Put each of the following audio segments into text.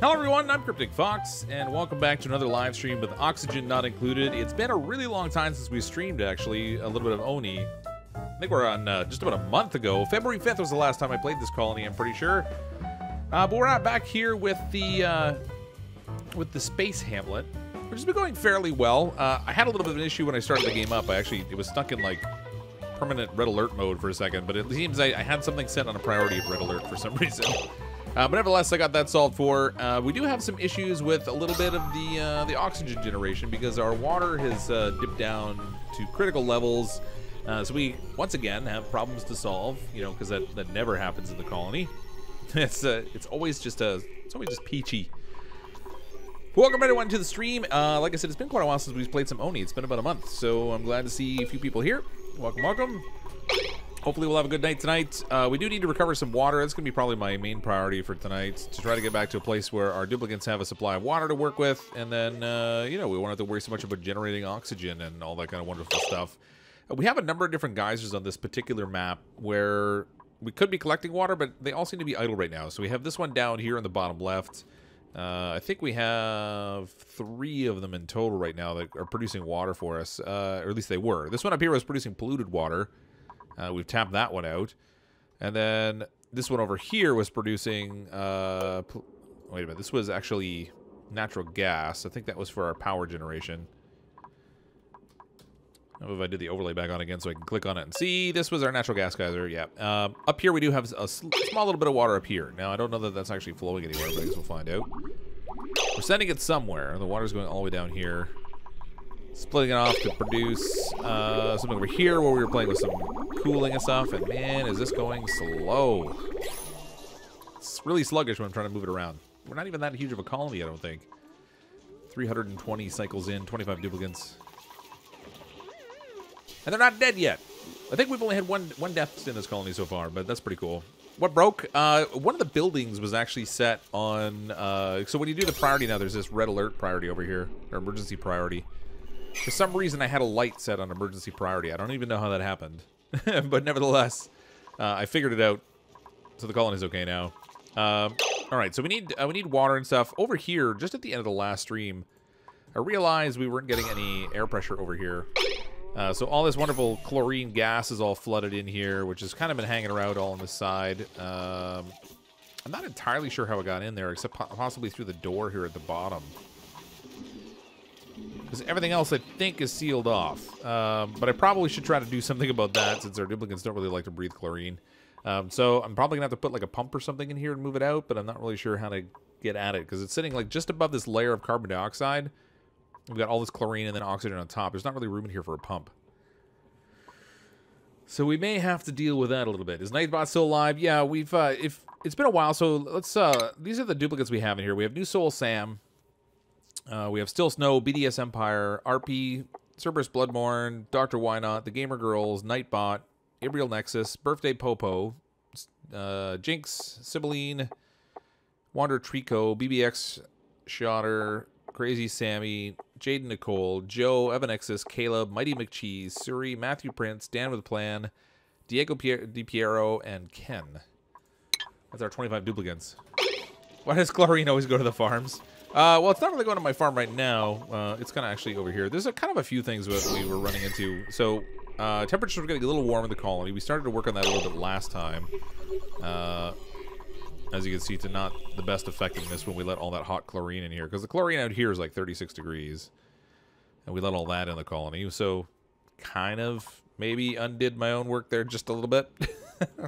Hello everyone, I'm CrypticFox, and welcome back to another live stream with oxygen not included. It's been a really long time since we streamed, actually, a little bit of Oni. I think we're on just about a month ago. February 5th was the last time I played this colony, I'm pretty sure. But we're back here with the space hamlet, which has been going fairly well. I had a little bit of an issue when I started the game up. It was stuck in like permanent red alert mode for a second, but it seems I had something set on a priority of red alert for some reason. But nevertheless, I got that solved for. We do have some issues with a little bit of the oxygen generation because our water has dipped down to critical levels. So we, once again, have problems to solve, you know, because that never happens in the colony. It's always just peachy. Welcome everyone to the stream. Like I said, it's been quite a while since we've played some Oni. It's been about a month, so I'm glad to see a few people here. Welcome, welcome. Hopefully we'll have a good night tonight. We do need to recover some water. That's going to be probably my main priority for tonight, to try to get back to a place where our duplicants have a supply of water to work with, and then, you know, we won't have to worry so much about generating oxygen and all that kind of wonderful stuff. We have a number of different geysers on this particular map where we could be collecting water, but they all seem to be idle right now. So we have this one down here on the bottom left. I think we have 3 of them in total right now that are producing water for us, or at least they were. This one up here was producing polluted water. We've tapped that one out. And then this one over here was producing... wait a minute. This was actually natural gas. I think that was for our power generation. I don't know if I did the overlay back on again so I can click on it and see. This was our natural gas geyser. Yeah. Up here we do have a small little bit of water up here. Now, I don't know that that's actually flowing anywhere, but I guess we'll find out. We're sending it somewhere. The water's going all the way down here. Splitting it off to produce something over here where we were playing with some cooling and stuff. And man, is this going slow. It's really sluggish when I'm trying to move it around. We're not even that huge of a colony, I don't think. 320 cycles in, 25 duplicants. And they're not dead yet. I think we've only had one death in this colony so far, but that's pretty cool. What broke? One of the buildings was actually set on... so when you do the priority now, there's this red alert priority over here, or emergency priority. For some reason, I had a light set on emergency priority. I don't even know how that happened. But nevertheless, I figured it out. So the colony's okay now. Alright, so we need water and stuff. Over here, just at the end of the last stream, I realized we weren't getting any air pressure over here. So all this wonderful chlorine gas is all flooded in here, which has kind of been hanging around all on this side. I'm not entirely sure how it got in there, except possibly through the door here at the bottom. Because everything else, I think, is sealed off. But I probably should try to do something about that, since our duplicants don't really like to breathe chlorine. So I'm probably going to have to put like a pump or something in here and move it out, but I'm not really sure how to get at it, because it's sitting like just above this layer of carbon dioxide. We've got all this chlorine and then oxygen on top. There's not really room in here for a pump. So we may have to deal with that a little bit. Is Nightbot still alive? Yeah, we've it's been a while, so let's these are the duplicates we have in here. We have New Soul Sam. We have Still Snow, BDS Empire, RP, Cerberus Bloodborne, Dr. Wynot, The Gamer Girls, Nightbot, Gabriel Nexus, Birthday Popo, Jinx, Sibylline, Wander Trico, BBX Shotter, Crazy Sammy, Jaden Nicole, Joe, Evanexis, Caleb, Mighty McCheese, Suri, Matthew Prince, Dan with a Plan, Diego Di Piero, and Ken. That's our 25 duplicants. Why does chlorine always go to the farms? Well, it's not really going to my farm right now. It's kind of actually over here. There's kind of a few things that we were running into. So, temperatures were getting a little warm in the colony. We started to work on that a little bit last time. As you can see, to not the best effectiveness when we let all that hot chlorine in here. Because the chlorine out here is like 36 degrees. And we let all that in the colony. So, kind of maybe undid my own work there just a little bit.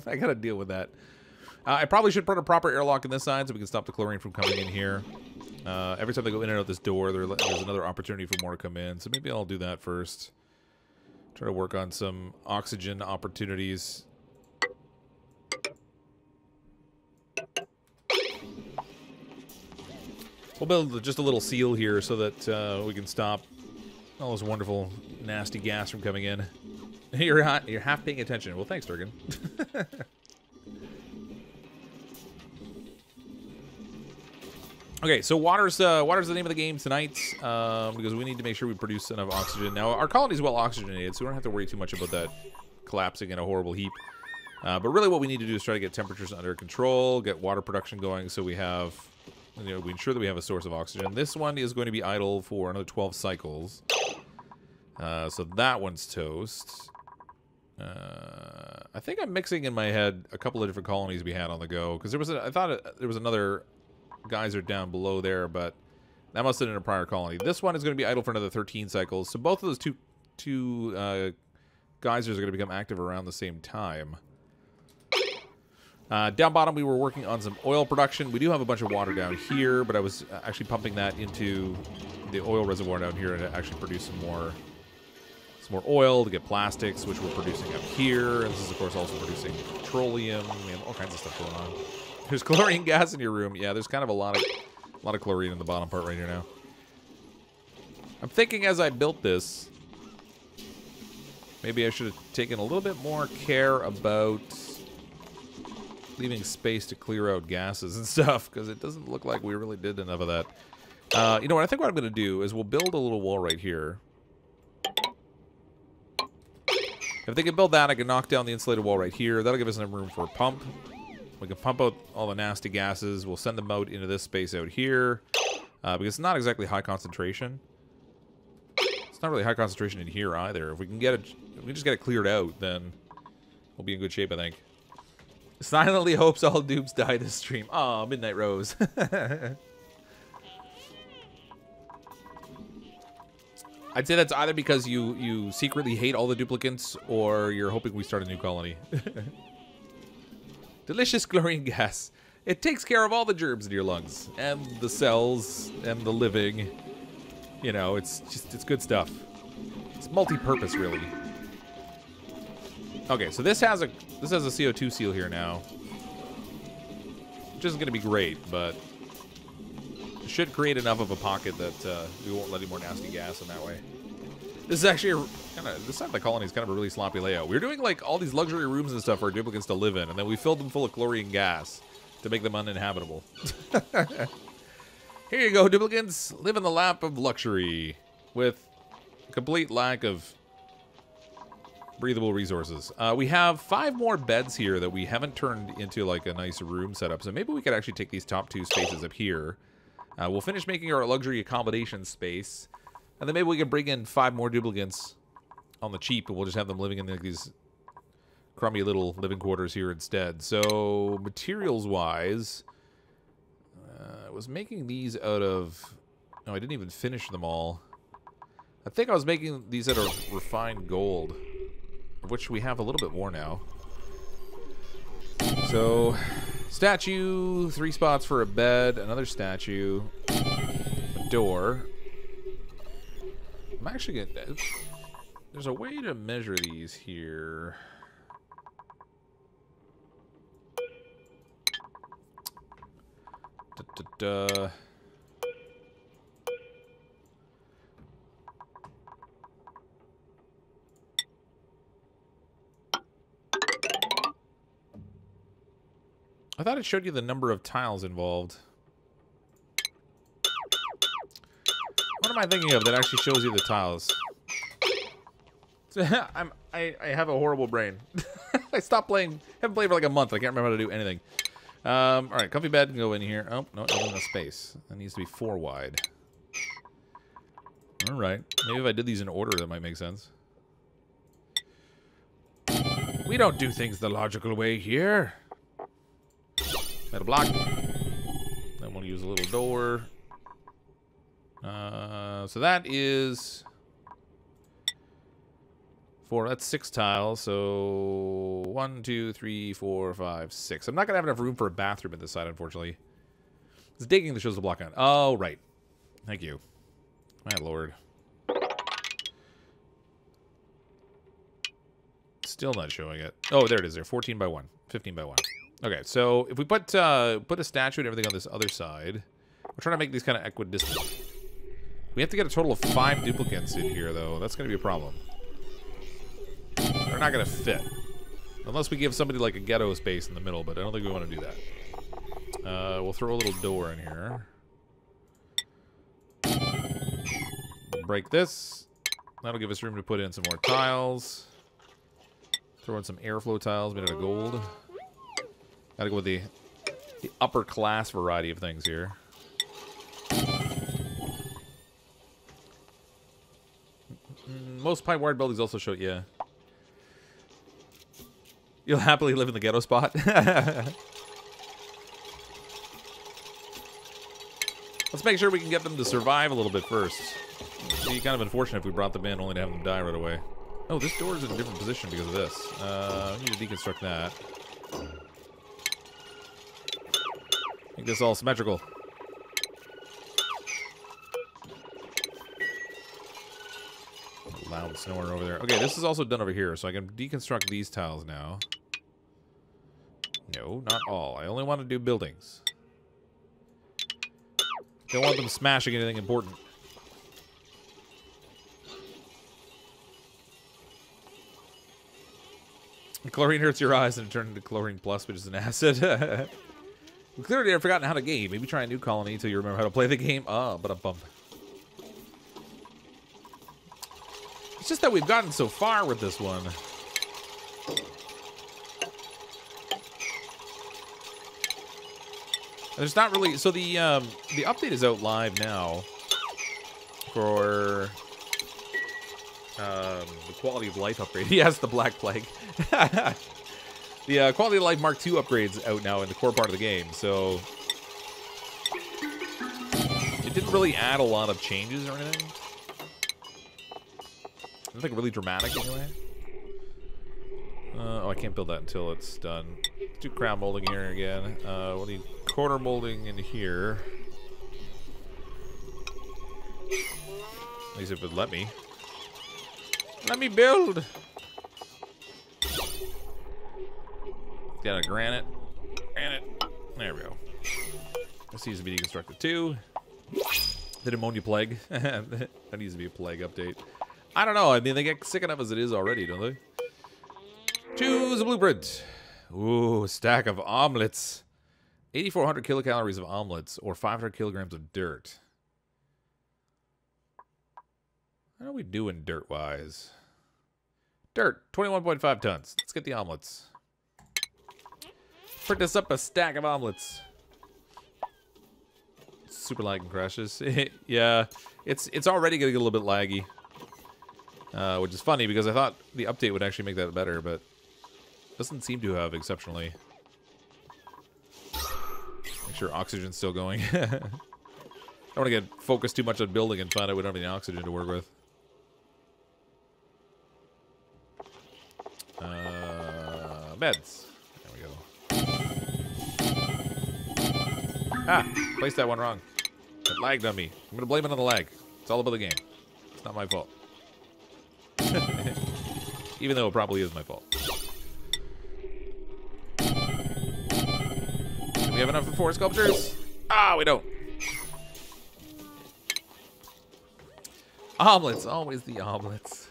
I got to deal with that. I probably should put a proper airlock in this side so we can stop the chlorine from coming in here. Every time they go in and out this door, there's another opportunity for more to come in. So maybe I'll do that first. Try to work on some oxygen opportunities. We'll build just a little seal here so that we can stop all this wonderful, nasty gas from coming in. You're half paying attention. Well, thanks, Durgan. Okay, so water's the name of the game tonight, because we need to make sure we produce enough oxygen. Now, our colony is well oxygenated, so we don't have to worry too much about that collapsing in a horrible heap. But really what we need to do is try to get temperatures under control, get water production going, so we have You know, we ensure that we have a source of oxygen. This one is going to be idle for another 12 cycles. So that one's toast. I think I'm mixing in my head a couple of different colonies we had on the go. Because I thought there was another geyser down below there, but that must have been in a prior colony. This one is going to be idle for another 13 cycles. So both of those two geysers are going to become active around the same time. Down bottom, we were working on some oil production. We do have a bunch of water down here, but I was actually pumping that into the oil reservoir down here to actually produce some more oil to get plastics, which we're producing up here. And this is, of course, also producing petroleum. We have all kinds of stuff going on. There's chlorine gas in your room. Yeah, there's kind of a lot of chlorine in the bottom part right here now. I'm thinking as I built this, maybe I should have taken a little bit more care about leaving space to clear out gases and stuff, because it doesn't look like we really did enough of that. You know what? I think what I'm going to do is we'll build a little wall right here. If they can build that, I can knock down the insulated wall right here. That'll give us enough room for a pump. We can pump out all the nasty gases. We'll send them out into this space out here, because it's not exactly high concentration. It's not really high concentration in here either. If we can get it, if we just get it cleared out, then we'll be in good shape, I think. Silently hopes all dupes die this stream. Aw, Midnight Rose. I'd say that's either because you secretly hate all the duplicants, or you're hoping we start a new colony. Delicious chlorine gas. It takes care of all the germs in your lungs, and the cells, and the living. You know, it's good stuff. It's multi-purpose, really. Okay, so this has a CO2 seal here now, which isn't going to be great, but it should create enough of a pocket that we won't let any more nasty gas in that way. This is actually this side of the colony is kind of a really sloppy layout. We're doing like all these luxury rooms and stuff for our duplicants to live in, and then we filled them full of chlorine gas to make them uninhabitable. Here you go, duplicants. Live in the lap of luxury with complete lack of breathable resources. We have 5 more beds here that we haven't turned into like a nice room setup, so maybe we could actually take these top 2 spaces up here. We'll finish making our luxury accommodation space, and then maybe we can bring in 5 more duplicants on the cheap, and we'll just have them living in like these crummy little living quarters here instead. So materials-wise, I was making these out of... No, I didn't even finish them all. I think I was making these out of refined gold, which we have a little bit more now. So, statue, 3 spots for a bed, another statue, a door. I'm actually gonna... There's a way to measure these here. I thought it showed you the number of tiles involved. What am I thinking of that actually shows you the tiles? I have a horrible brain. I stopped playing. Haven't played for like a month. I can't remember how to do anything. All right, comfy bed can go in here. Oh no, it doesn't have space. That needs to be 4 wide. All right, maybe if I did these in order, that might make sense. We don't do things the logical way here. Metal block. Then we'll use a little door. So that is 4. That's 6 tiles. So 1, 2, 3, 4, 5, 6. I'm not gonna have enough room for a bathroom at this side, unfortunately. It's digging that shows the block on. Oh, right. Thank you. My lord. Still not showing it. Oh, there it is. There. 14 by 1. 15 by 1. Okay, so if we put a statue and everything on this other side, we're trying to make these kind of equidistant. We have to get a total of 5 duplicants in here, though. That's going to be a problem. They're not going to fit. Unless we give somebody like a ghetto space in the middle, but I don't think we want to do that. We'll throw a little door in here. Break this. That'll give us room to put in some more tiles. Throw in some airflow tiles made out of gold. Gotta go with the upper class variety of things here. Most pipe-wired buildings also show, yeah. You'll happily live in the ghetto spot. Let's make sure we can get them to survive a little bit first. It'd be kind of unfortunate if we brought them in only to have them die right away. Oh, this door is in a different position because of this. We need to deconstruct that. Make this all symmetrical. Loud snoring over there. Okay, this is also done over here, so I can deconstruct these tiles now. No, not all. I only want to do buildings. Don't want them smashing anything important. Chlorine hurts your eyes and it turned into chlorine plus, which is an acid. Clearly, I've forgotten how to game. Maybe try a new colony until you remember how to play the game. Ah, but a bump. It's just that we've gotten so far with this one. There's not really... So the update is out live now for the quality of life upgrade. Yes, the Black Plague. The quality of life Mark II upgrade's out now in the core part of the game, so it didn't really add a lot of changes or anything. Nothing really dramatic anyway. Oh, I can't build that until it's done. Let's do crown molding here again. We'll need corner molding in here. At least if it would let me. Let me build! Got a granite. Granite. There we go. This needs to be deconstructed too. The pneumonia plague. That needs to be a plague update. I don't know. I mean, they get sick enough as it is already, don't they? Choose a blueprint. Ooh, a stack of omelets. 8,400 kilocalories of omelets, or 500 kilograms of dirt. How are we doing dirt-wise? Dirt, 21.5 tons. Let's get the omelets. Print us up a stack of omelets. Super lag and crashes. Yeah, it's already getting a little bit laggy. Which is funny because I thought the update would actually make that better, but doesn't seem to have exceptionally. Make sure oxygen's still going. I don't want to get focused too much on building and find out we don't have any oxygen to work with. Beds. There we go. Ah, placed that one wrong. It lagged on me. I'm gonna blame it on the lag. It's all about the game. It's not my fault. Even though it probably is my fault. Do we have enough for 4 sculptures? Ah, we don't. Omelets, always the omelets.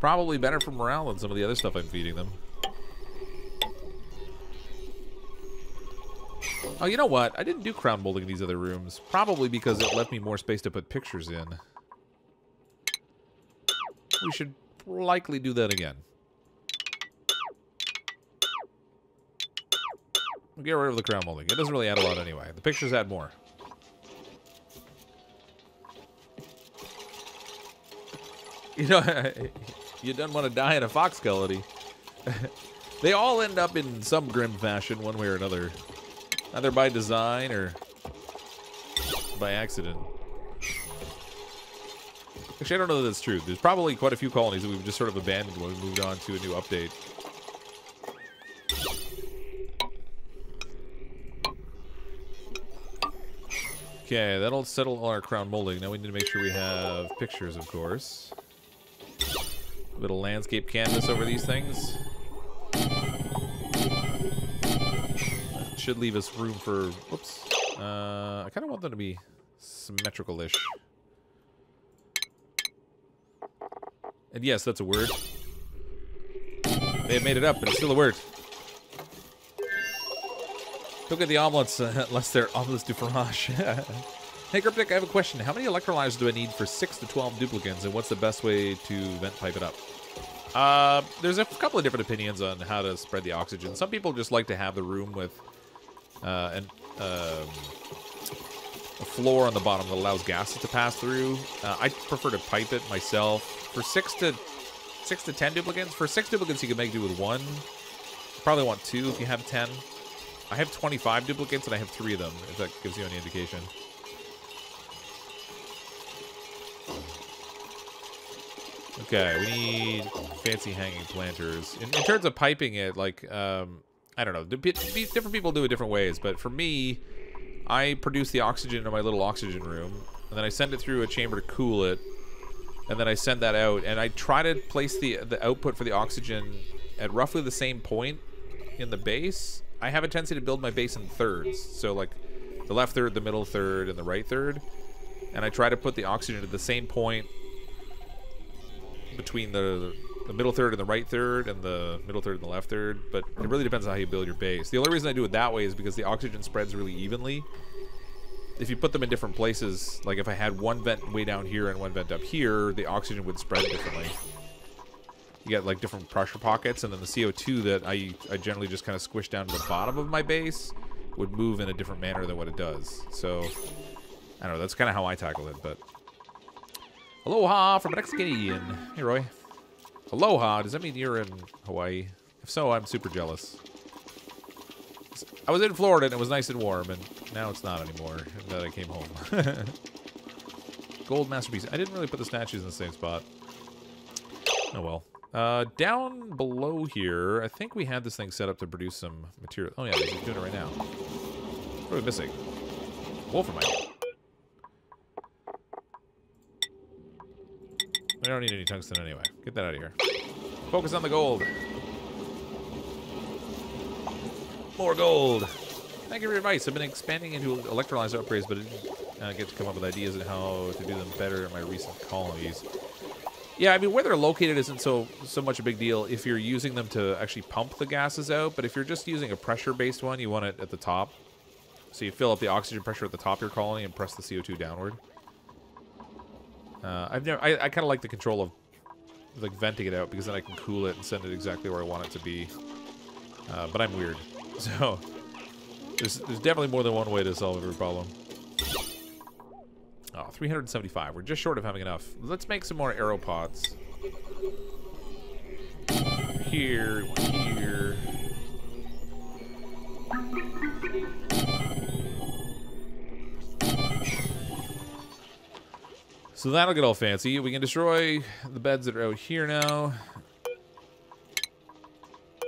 Probably better for morale than some of the other stuff I'm feeding them. Oh, you know what? I didn't do crown molding in these other rooms. Probably because it left me more space to put pictures in. We should likely do that again. We'll get rid of the crown molding. It doesn't really add a lot anyway. The pictures add more. You know, you don't want to die in a fox colony. They all end up in some grim fashion, one way or another. Either by design or by accident. Actually, I don't know that that's true. There's probably quite a few colonies that we've just sort of abandoned when we moved on to a new update. Okay, that'll settle all our crown molding. Now we need to make sure we have pictures, of course. A little landscape canvas over these things. That should leave us room for... Whoops. I kind of want them to be symmetrical-ish. And yes, that's a word. They have made it up, but it's still a word. Don't get the omelets unless they're omelets du fromage. Hey, Cryptic, I have a question. How many electrolyzers do I need for 6 to 12 duplicants, and what's the best way to vent pipe it up? There's a couple of different opinions on how to spread the oxygen. Some people just like to have the room with a floor on the bottom that allows gases to pass through. I prefer to pipe it myself. For 6 to 10 duplicants. For 6 duplicants, you can make do with 1. You probably want 2 if you have 10. I have 25 duplicants and I have 3 of them, if that gives you any indication. Okay, we need fancy hanging planters. In terms of piping it, like, I don't know. Different people do it different ways, but for me, I produce the oxygen in my little oxygen room, and then I send it through a chamber to cool it, and then I send that out, and I try to place the output for the oxygen at roughly the same point in the base. I have a tendency to build my base in thirds, so like the left third, the middle third, and the right third, and I try to put the oxygen at the same point between the middle third and the right third, and the middle third and the left third, but it really depends on how you build your base. The only reason I do it that way is because the oxygen spreads really evenly. If you put them in different places, like if I had one vent way down here and one vent up here, the oxygen would spread differently. You get like different pressure pockets, and then the CO2 that I generally just kind of squish down to the bottom of my base would move in a different manner than what it does. So, I don't know, that's kind of how I tackle it, but... Aloha from an ex-Canadian. Hey, Roy. Aloha, does that mean you're in Hawaii? If so, I'm super jealous. I was in Florida and it was nice and warm, and now it's not anymore, now that I came home. Gold masterpiece. I didn't really put the statues in the same spot. Oh well. Down below here, I think we had this thing set up to produce some material. Oh yeah, he's doing it right now. What are we missing? Wolframite. We don't need any tungsten anyway. Get that out of here. Focus on the gold. More gold. Thank you for your advice. I've been expanding into electrolyzer upgrades, but I didn't get to come up with ideas on how to do them better in my recent colonies. Yeah, I mean, where they're located isn't so much a big deal if you're using them to actually pump the gases out, but if you're just using a pressure-based one, you want it at the top. So you fill up the oxygen pressure at the top of your colony and press the CO2 downward. I kind of like the control of like venting it out, because then I can cool it and send it exactly where I want it to be. But I'm weird, so there's definitely more than one way to solve every problem. Oh, 375. We're just short of having enough. Let's make some more arrow pots. Here, here. So that'll get all fancy. We can destroy the beds that are out here now.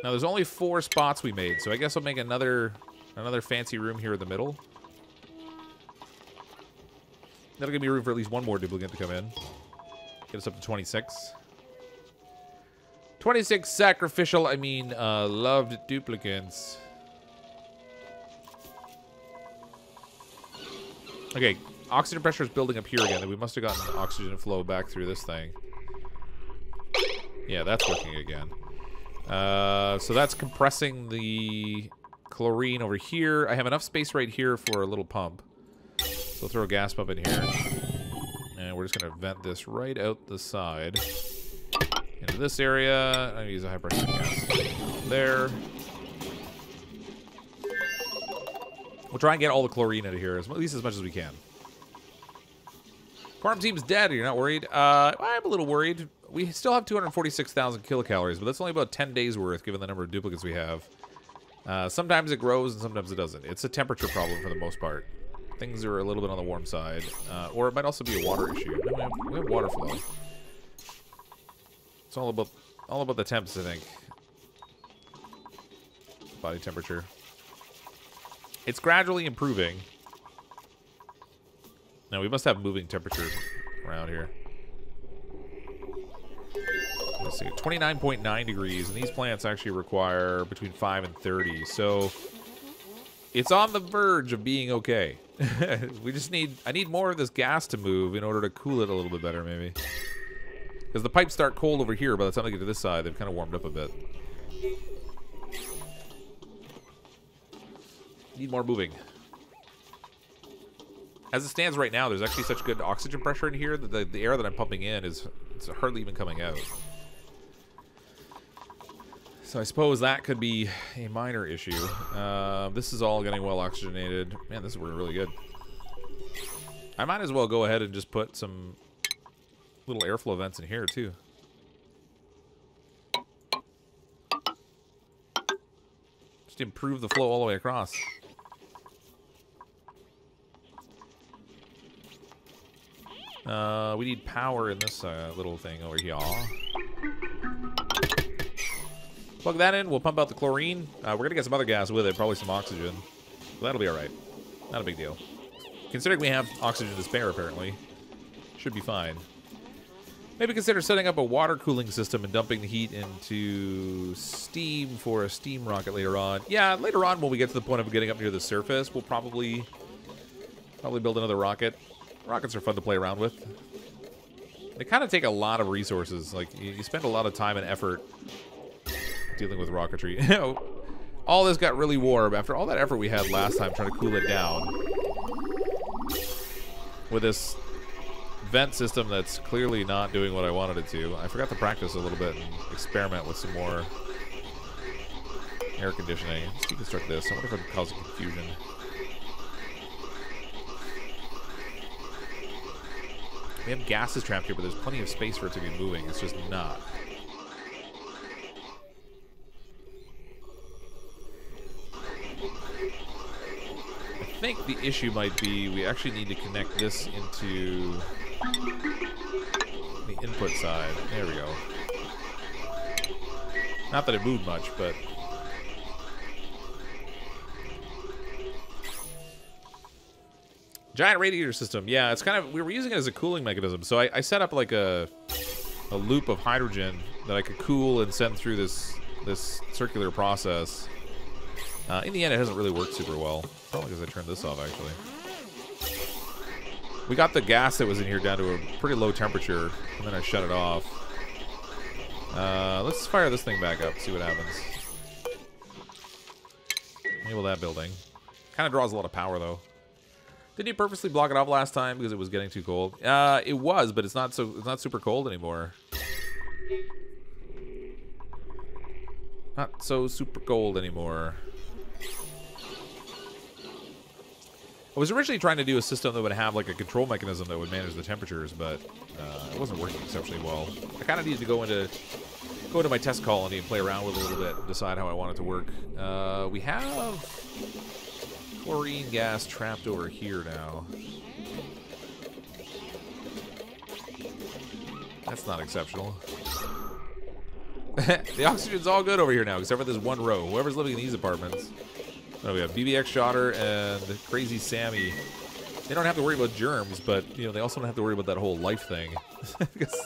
Now there's only 4 spots we made, so I guess I'll make another fancy room here in the middle. That'll give me room for at least one more duplicant to come in. Get us up to 26. 26 sacrificial, I mean, loved duplicants. Okay, oxygen pressure is building up here again. We must have gotten oxygen flow back through this thing. Yeah, that's working again. So that's compressing the chlorine over here. I have enough space right here for a little pump. So we'll throw a gas pump in here. And we're just going to vent this right out the side. Into this area. I'm going to use a high pressure gas. There. We'll try and get all the chlorine out of here, at least as much as we can. Farm team's dead. You're not worried? I'm a little worried. We still have 246,000 kilocalories, but that's only about 10 days worth, given the number of duplicates we have. Sometimes it grows and sometimes it doesn't. It's a temperature problem for the most part. Things are a little bit on the warm side. Or it might also be a water issue. No, we have water flow. It's all about the temps, I think. Body temperature. It's gradually improving. Now, we must have moving temperatures around here. Let's see, 29.9 degrees, and these plants actually require between 5 and 30, so it's on the verge of being okay. I need more of this gas to move in order to cool it a little bit better, maybe. Because the pipes start cold over here, by the time they get to this side, they've kind of warmed up a bit. Need more moving. As it stands right now, there's actually such good oxygen pressure in here that the air that I'm pumping in is hardly even coming out. So I suppose that could be a minor issue. This is all getting well oxygenated. Man, this is working really good. I might as well go ahead and just put some little airflow vents in here, too. Just improve the flow all the way across. We need power in this little thing over here. Plug that in. We'll pump out the chlorine. We're going to get some other gas with it, probably some oxygen. But that'll be all right. Not a big deal. Considering we have oxygen to spare, apparently. Should be fine. Maybe consider setting up a water cooling system and dumping the heat into steam for a steam rocket later on. Yeah, later on when we get to the point of getting up near the surface, we'll probably build another rocket. Rockets are fun to play around with. They kind of take a lot of resources. Like, you spend a lot of time and effort dealing with rocketry. You know, all this got really warm after all that effort we had last time trying to cool it down. With this vent system that's clearly not doing what I wanted it to. I forgot to practice a little bit and experiment with some more air conditioning. Let's deconstruct this. I wonder if I'm causing confusion. We have gases trapped here, but there's plenty of space for it to be moving. It's just not. I think the issue might be we actually need to connect this into the input side. There we go. Not that it moved much, but... Giant radiator system. Yeah, it's kind of... We were using it as a cooling mechanism. So I set up like a loop of hydrogen that I could cool and send through this circular process. In the end, it hasn't really worked super well. Probably because I turned this off, actually. We got the gas that was in here down to a pretty low temperature, and then I shut it off. Let's fire this thing back up, see what happens. Enable that building. Kind of draws a lot of power, though. Didn't you purposely block it off last time because it was getting too cold? It was, but it's not super cold anymore. Not so super cold anymore. I was originally trying to do a system that would have like a control mechanism that would manage the temperatures, but it wasn't working exceptionally well. I kind of needed to go into my test colony and play around with it a little bit and decide how I want it to work. We have chlorine gas trapped over here now. That's not exceptional. The oxygen's all good over here now, except for this one row. Whoever's living in these apartments. Oh, we have BBX Shotter and Crazy Sammy. They don't have to worry about germs, but you know they also don't have to worry about that whole life thing because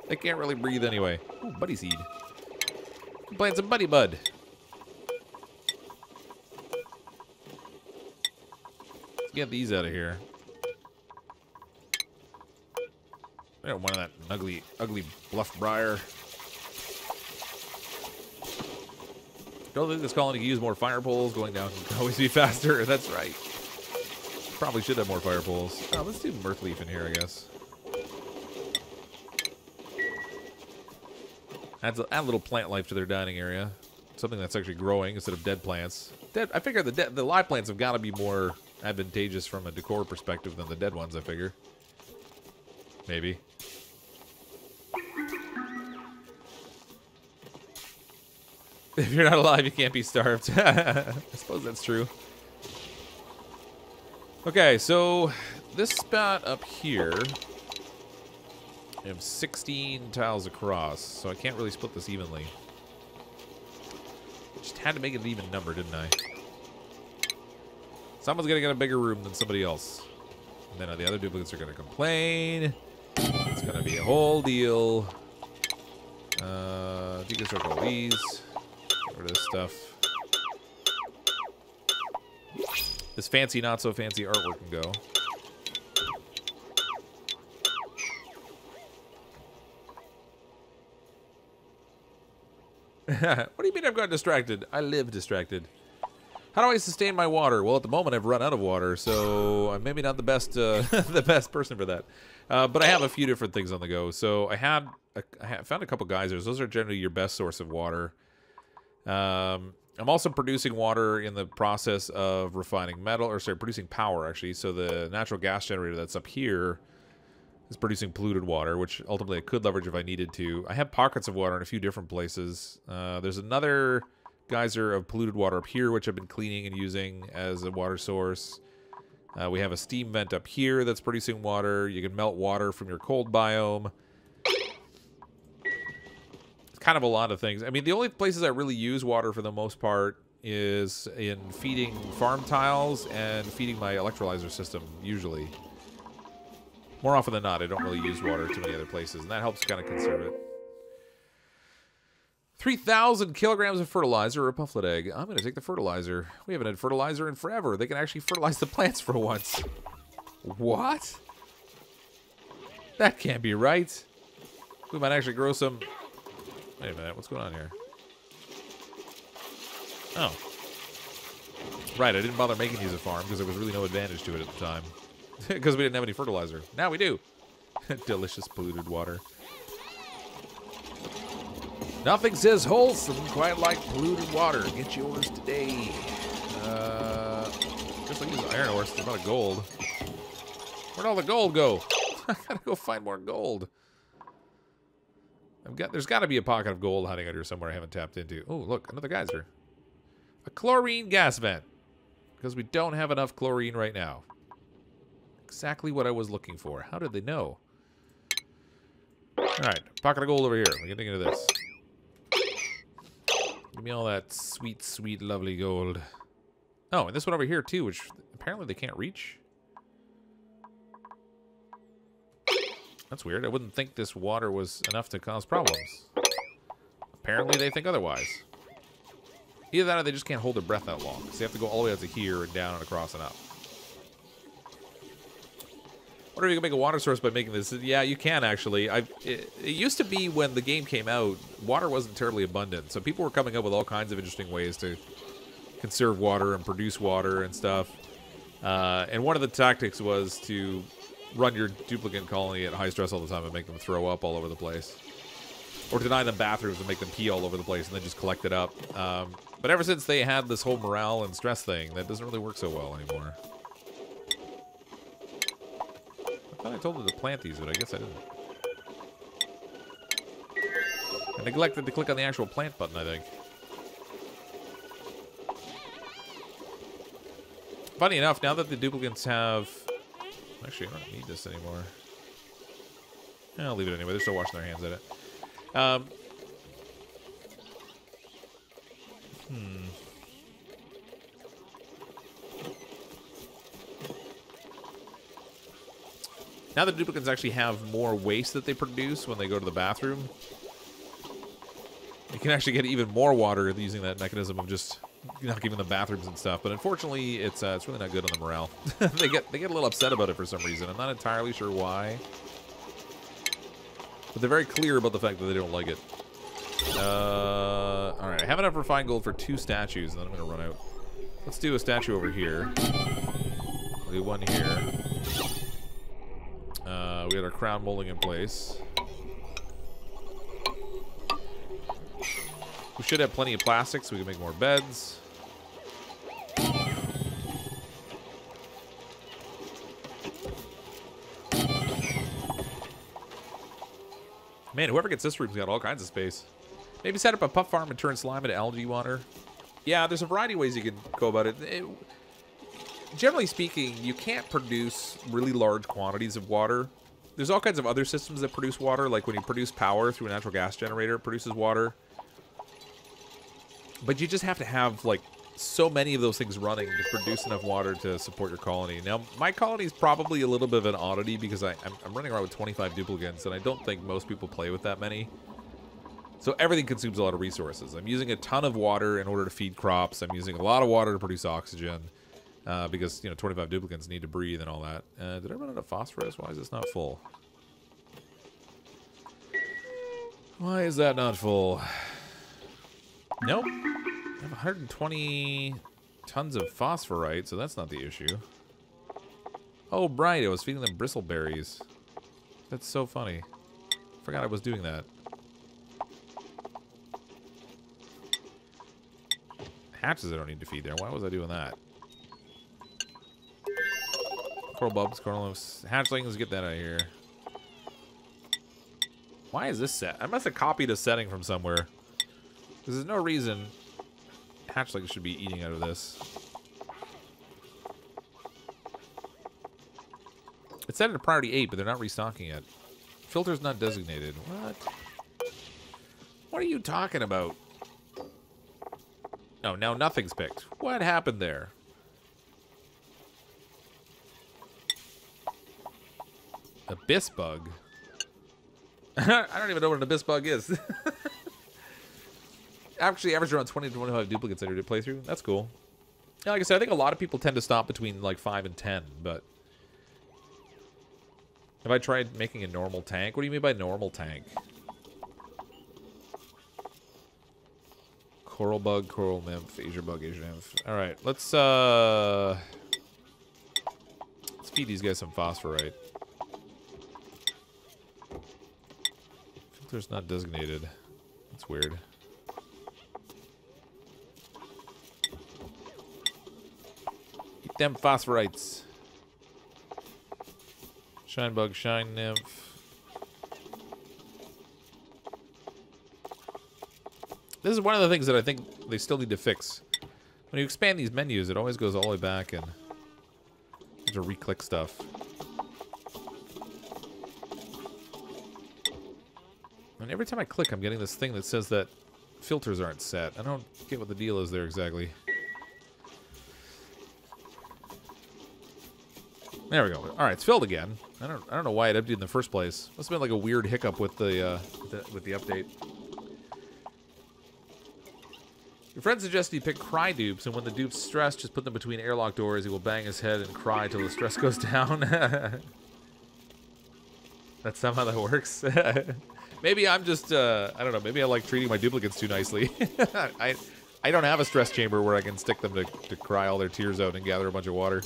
they can't really breathe anyway. Ooh, buddy seed. Plant some buddy bud. Let's get these out of here. I don't want that ugly bluff briar. Don't think this colony can use more fire poles. Going down can always be faster. That's right. Probably should have more fire poles. Oh, let's do Mirth Leaf in here, I guess. Add a little plant life to their dining area. Something that's actually growing instead of dead plants. I figure the live plants have got to be more advantageous from a decor perspective than the dead ones, I figure. Maybe. If you're not alive, you can't be starved. I suppose that's true. Okay, so this spot up here, I have 16 tiles across, so I can't really split this evenly. Just had to make it an even number, didn't I? Someone's gonna get a bigger room than somebody else. And then the other duplicates are gonna complain. It's gonna be a whole deal. Deconstruct all these. Get rid of this stuff. This fancy, not so fancy artwork can go. What do you mean I've got distracted? I live distracted. How do I sustain my water? Well, at the moment I've run out of water, so I'm maybe not the best the best person for that. But I have a few different things on the go. So I found a couple geysers. Those are generally your best source of water. I'm also producing water in the process of refining metal, or sorry, producing power, actually. So the natural gas generator that's up here is producing polluted water, which ultimately I could leverage if I needed to. I have pockets of water in a few different places. There's another geyser of polluted water up here, which I've been cleaning and using as a water source. We have a steam vent up here that's producing water. You can melt water from your cold biome. Kind of a lot of things. I mean, the only places I really use water for the most part is in feeding farm tiles and feeding my electrolyzer system, usually. More often than not, I don't really use water too many other places, and that helps kind of conserve it. 3,000 kilograms of fertilizer or a pufflet egg. I'm going to take the fertilizer. We haven't had fertilizer in forever. They can actually fertilize the plants for once. What? That can't be right. We might actually grow some... Wait a minute, what's going on here? Oh. Right, I didn't bother making these a farm because there was really no advantage to it at the time. Because we didn't have any fertilizer. Now we do. Delicious polluted water. Nothing says wholesome quite like polluted water. Get yours today. Just like these iron ores, there's a lot of gold. Where'd all the gold go? I gotta go find more gold. There's got to be a pocket of gold hiding out here somewhere I haven't tapped into. Oh, look, another geyser. A chlorine gas vent. Because we don't have enough chlorine right now. Exactly what I was looking for. How did they know? Alright, pocket of gold over here. We're getting into this. Give me all that sweet, sweet, lovely gold. Oh, and this one over here, too, which apparently they can't reach. That's weird. I wouldn't think this water was enough to cause problems. Apparently they think otherwise. Either that or they just can't hold their breath that long. So they have to go all the way out to here and down and across and up. I wonder if you can make a water source by making this. Yeah, you can actually. It used to be when the game came out, water wasn't terribly abundant. So people were coming up with all kinds of interesting ways to conserve water and produce water and stuff. And one of the tactics was to run your duplicant colony at high stress all the time and make them throw up all over the place. Or deny them bathrooms and make them pee all over the place and then just collect it up. But ever since they had this whole morale and stress thing, that doesn't really work so well anymore. I thought I told them to plant these, but I guess I didn't. I neglected to click on the actual plant button, I think. Funny enough, now that the duplicants have... Actually, I don't need this anymore. I'll leave it anyway. They're still washing their hands at it. Now the duplicants actually have more waste that they produce when they go to the bathroom. You can actually get even more water using that mechanism of just not giving them bathrooms and stuff. But unfortunately, it's really not good on the morale. they get a little upset about it for some reason. I'm not entirely sure why. But they're very clear about the fact that they don't like it. Alright, I have enough refined gold for 2 statues, and then I'm going to run out. Let's do a statue over here. We'll do one here. We had our crown molding in place. We should have plenty of plastic so we can make more beds. Man, whoever gets this room's got all kinds of space. Maybe set up a pup farm and turn slime into algae water. Yeah, there's a variety of ways you can go about it. Generally speaking, you can't produce really large quantities of water. There's all kinds of other systems that produce water, like when you produce power through a natural gas generator, it produces water. But you just have to have, like, so many of those things running to produce enough water to support your colony. Now, my colony is probably a little bit of an oddity because I'm running around with 25 duplicants, and I don't think most people play with that many. So everything consumes a lot of resources. I'm using a ton of water in order to feed crops. I'm using a lot of water to produce oxygen because, you know, 25 duplicants need to breathe and all that. Did I run out of phosphorus? Why is this not full? Why is that not full? Nope. I have 120 tons of phosphorite, so that's not the issue. Oh, right. I was feeding them bristleberries. That's so funny. Forgot I was doing that. hatches I don't need to feed there. Why was I doing that? Coral bulbs, coral nymphs, hatchlings, get that out of here. Why is this set? I must have copied a setting from somewhere. Because there's no reason hatchlings should be eating out of this. It's set at a priority 8, but they're not restocking it. Filter's not designated. What? What are you talking about? No, now nothing's picked. What happened there? Abyss bug? I don't even know what an abyss bug is. Actually, average around 20 to 25 duplicates I did playthrough. That's cool. Yeah, like I said, I think a lot of people tend to stop between like 5 and 10, but... Have I tried making a normal tank? What do you mean by normal tank? Coral bug, coral nymph, Asia bug, Asia nymph. Alright, let's feed these guys some phosphorite. Filter's not designated. That's weird. Eat them phosphorites. Shine bug, shine nymph. This is one of the things that I think they still need to fix. When you expand these menus, it always goes all the way back and you have to re-click stuff. And every time I click, I'm getting this thing that says that filters aren't set. I don't get what the deal is there exactly. There we go. All right, it's filled again. I don't know why it emptied in the first place. Must have been like a weird hiccup with the update. Your friend suggested you pick cry dupes, and when the dupe's stressed, just put them between airlock doors. He will bang his head and cry till the stress goes down. That's somehow that works. Maybe I'm just I don't know. Maybe I like treating my duplicates too nicely. I don't have a stress chamber where I can stick them to cry all their tears out and gather a bunch of water.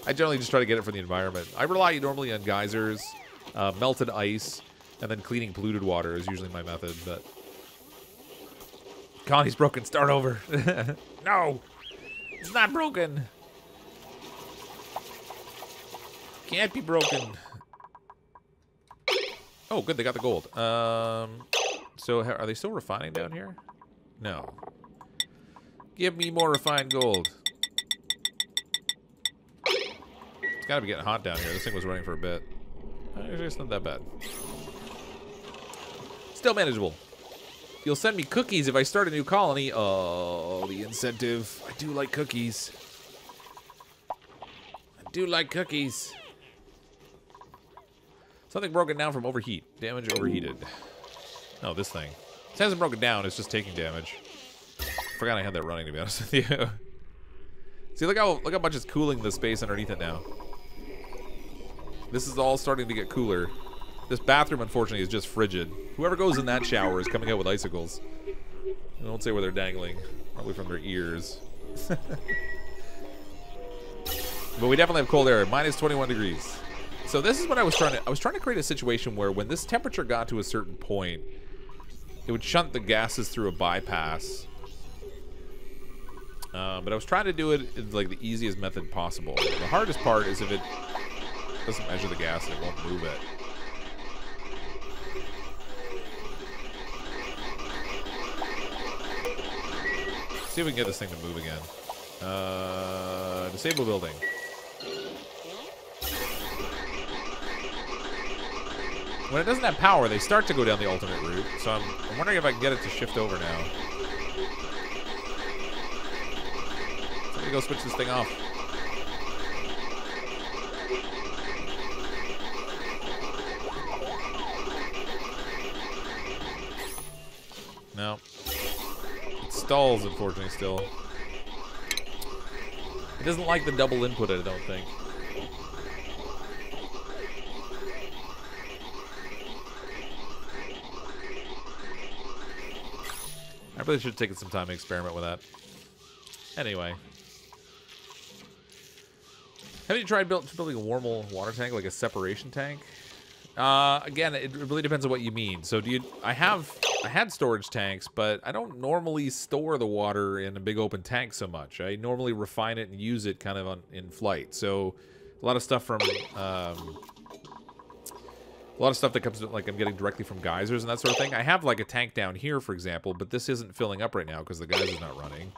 I generally just try to get it from the environment. I rely normally on geysers, melted ice, and then cleaning polluted water is usually my method. But Connie's broken. Start over. No, it's not broken. Can't be broken. Oh, good. They got the gold. So are they still refining down here? No. Give me more refined gold. It's got to be getting hot down here. This thing was running for a bit. Actually, it's not that bad. Still manageable. You'll send me cookies if I start a new colony. Oh, the incentive. I do like cookies. I do like cookies. Something broken down from overheat. Damage overheated. No, this thing. It hasn't broken down. It's just taking damage. Forgot I had that running, to be honest with you. See, look how much it's cooling the space underneath it now. This is all starting to get cooler. This bathroom, unfortunately, is just frigid. Whoever goes in that shower is coming out with icicles. I won't say where they're dangling. Probably from their ears. But we definitely have cold air. Minus 21 degrees. So this is what I was trying to create a situation where when this temperature got to a certain point, it would shunt the gases through a bypass. But I was trying to do it in like the easiest method possible. The hardest part is if it doesn't measure the gas and it won't move it. Let's see if we can get this thing to move again. Disable building. When it doesn't have power, they start to go down the alternate route. So I'm wondering if I can get it to shift over now. Let me go switch this thing off. No. It stalls, unfortunately, still. It doesn't like the double input, I don't think. I really should have taken some time to experiment with that. Anyway. Have you tried building a warm water tank, like a separation tank? Again, it really depends on what you mean. So do you... I have I had storage tanks, but I don't normally store the water in a big open tank so much. I normally refine it and use it kind of in flight. So a lot of stuff from a lot of stuff that comes like I'm getting directly from geysers and that sort of thing. I have like a tank down here, for example, but this isn't filling up right now because the geyser's not running.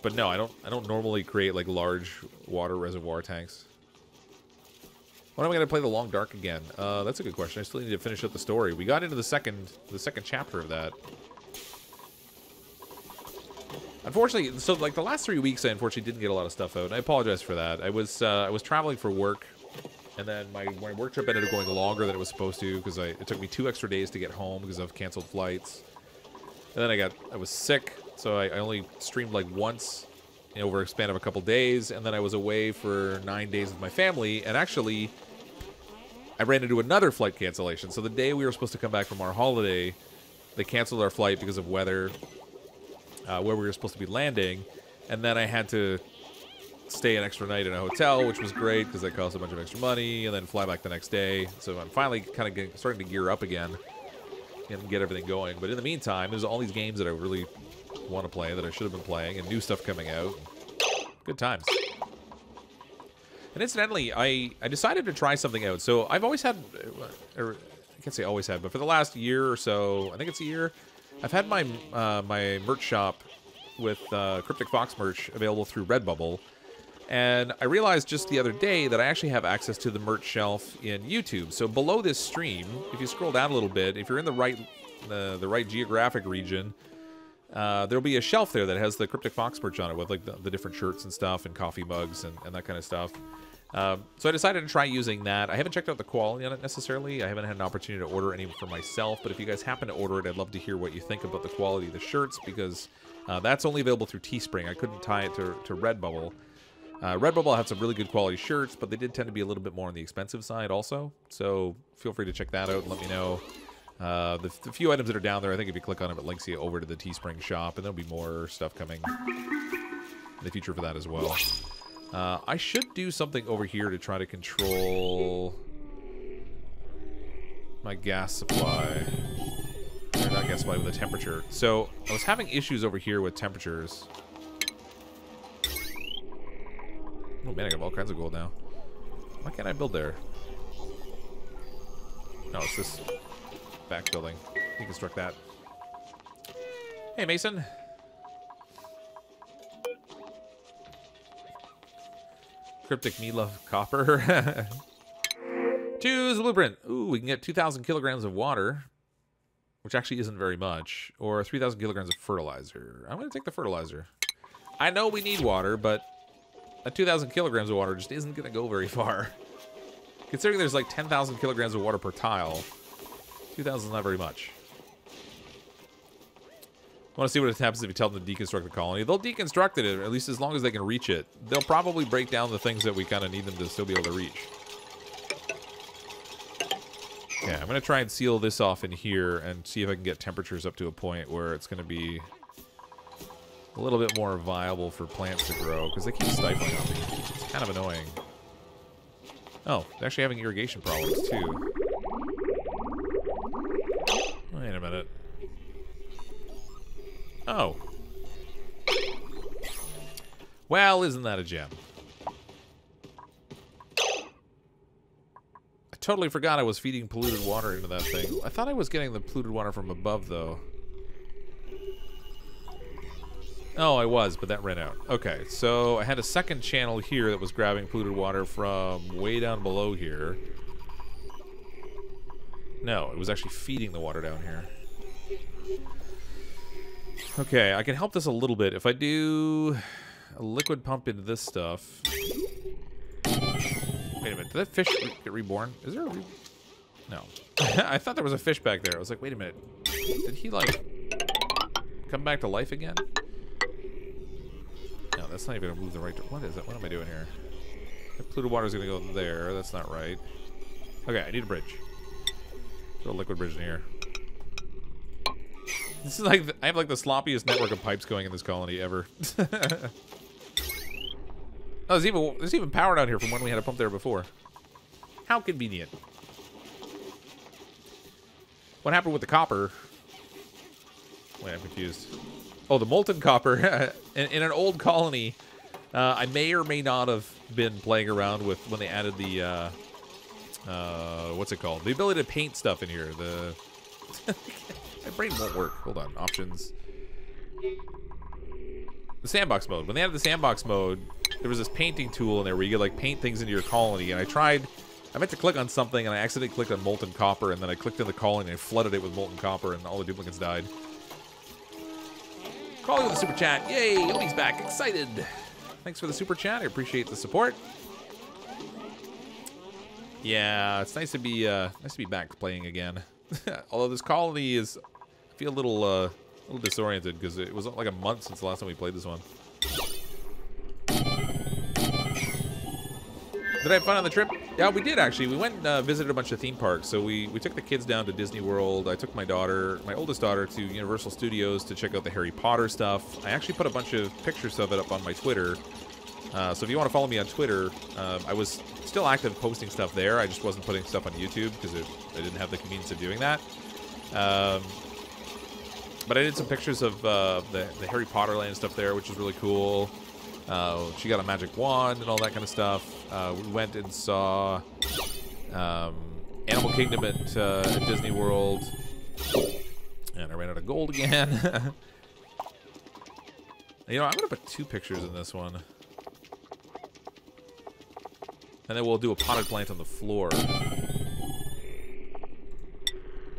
But no, I don't normally create like large water reservoir tanks. When am I going to play The Long Dark again? That's a good question. I still need to finish up the story. We got into the second chapter of that. Unfortunately, so like the last 3 weeks, I unfortunately didn't get a lot of stuff out. And I apologize for that. I was traveling for work, and then my work trip ended up going longer than it was supposed to because it took me 2 extra days to get home because of canceled flights. And then I was sick, so I only streamed like once over a span of a couple days, and then I was away for 9 days with my family, and actually I ran into another flight cancellation. So the day we were supposed to come back from our holiday, they canceled our flight because of weather, where we were supposed to be landing, and then I had to stay an extra night in a hotel, which was great because that cost a bunch of extra money, and then fly back the next day. So I'm finally kind of starting to gear up again and get everything going. But in the meantime, there's all these games that I really want to play that I should have been playing, and new stuff coming out. Good times. And incidentally, I decided to try something out. So I've always had, or I can't say always had, but for the last year or so, I think it's a year, I've had my my merch shop with CrypticFox merch available through Redbubble. And I realized just the other day that I actually have access to the merch shelf in YouTube. So below this stream, if you scroll down a little bit, if you're in the right geographic region, there'll be a shelf there that has the CrypticFox merch on it with like the different shirts and stuff and coffee mugs and that kind of stuff. So I decided to try using that. I haven't checked out the quality on it necessarily. I haven't had an opportunity to order any for myself, but if you guys happen to order it, I'd love to hear what you think about the quality of the shirts, because that's only available through Teespring. I couldn't tie it to Redbubble. Redbubble had some really good quality shirts, but they did tend to be a little bit more on the expensive side also. So feel free to check that out and let me know. The few items that are down there, I think if you click on them, it links you over to the Teespring shop, and there'll be more stuff coming in the future for that as well. I should do something over here to try to control my gas supply. Or not gas supply, with the temperature. So I was having issues over here with temperatures. Oh man, I got all kinds of gold now. Why can't I build there? No, it's this back building. Deconstruct that. Hey, Mason. Cryptic me love copper. Choose the blueprint. Ooh, we can get 2,000 kilograms of water, which actually isn't very much, or 3,000 kilograms of fertilizer. I'm going to take the fertilizer. I know we need water, but that 2,000 kilograms of water just isn't going to go very far. Considering there's like 10,000 kilograms of water per tile, 2,000 is not very much. I want to see what happens if you tell them to deconstruct the colony. They'll deconstruct it, at least as long as they can reach it. They'll probably break down the things that we kind of need them to still be able to reach. Yeah, I'm going to try and seal this off in here and see if I can get temperatures up to a point where it's going to be a little bit more viable for plants to grow, because they keep stifling on me. It's kind of annoying. Oh, they're actually having irrigation problems, too. Wait a minute. Oh. Well, isn't that a gem? I totally forgot I was feeding polluted water into that thing. I thought I was getting the polluted water from above, though. Oh, I was, but that ran out. Okay, so I had a second channel here that was grabbing polluted water from way down below here. No, it was actually feeding the water down here. Okay, I can help this a little bit. If I do a liquid pump into this stuff... Wait a minute, did that fish get reborn? Is there a No. I thought there was a fish back there. I was like, wait a minute. Did he, like, come back to life again? No, that's not even going to move the right... What is it? What am I doing here? The polluted water is going to go there. That's not right. Okay, I need a bridge. Throw a liquid bridge in here. This is like... I have, like, the sloppiest network of pipes going in this colony ever. Oh, there's even power down here from when we had a pump there before. How convenient. What happened with the copper? Wait, I'm confused. Oh, the molten copper. in an old colony, I may or may not have been playing around with when they added the, what's it called? The ability to paint stuff in here. The my brain won't work. Hold on. Options. The sandbox mode. When they added the sandbox mode, there was this painting tool in there where you could like paint things into your colony. And I meant to click on something and I accidentally clicked on molten copper, and then I clicked in the colony and I flooded it with molten copper, and all the duplicants died. Calling with the super chat. Yay, Odie's back. Excited. Thanks for the super chat. I appreciate the support. Yeah, it's nice to be back playing again. Although this colony is, I feel a little disoriented because it was like a month since the last time we played this one. Did I have fun on the trip? Yeah, we did actually. We went and visited a bunch of theme parks. So we took the kids down to Disney World. I took my oldest daughter, to Universal Studios to check out the Harry Potter stuff. I actually put a bunch of pictures of it up on my Twitter. So if you want to follow me on Twitter, I was still active posting stuff there. I just wasn't putting stuff on YouTube because I didn't have the convenience of doing that. But I did some pictures of the Harry Potter land stuff there, which is really cool. She got a magic wand and all that kind of stuff. We went and saw Animal Kingdom at Disney World. And I ran out of gold again. I'm going to put 2 pictures in this one. And then we'll do a potted plant on the floor.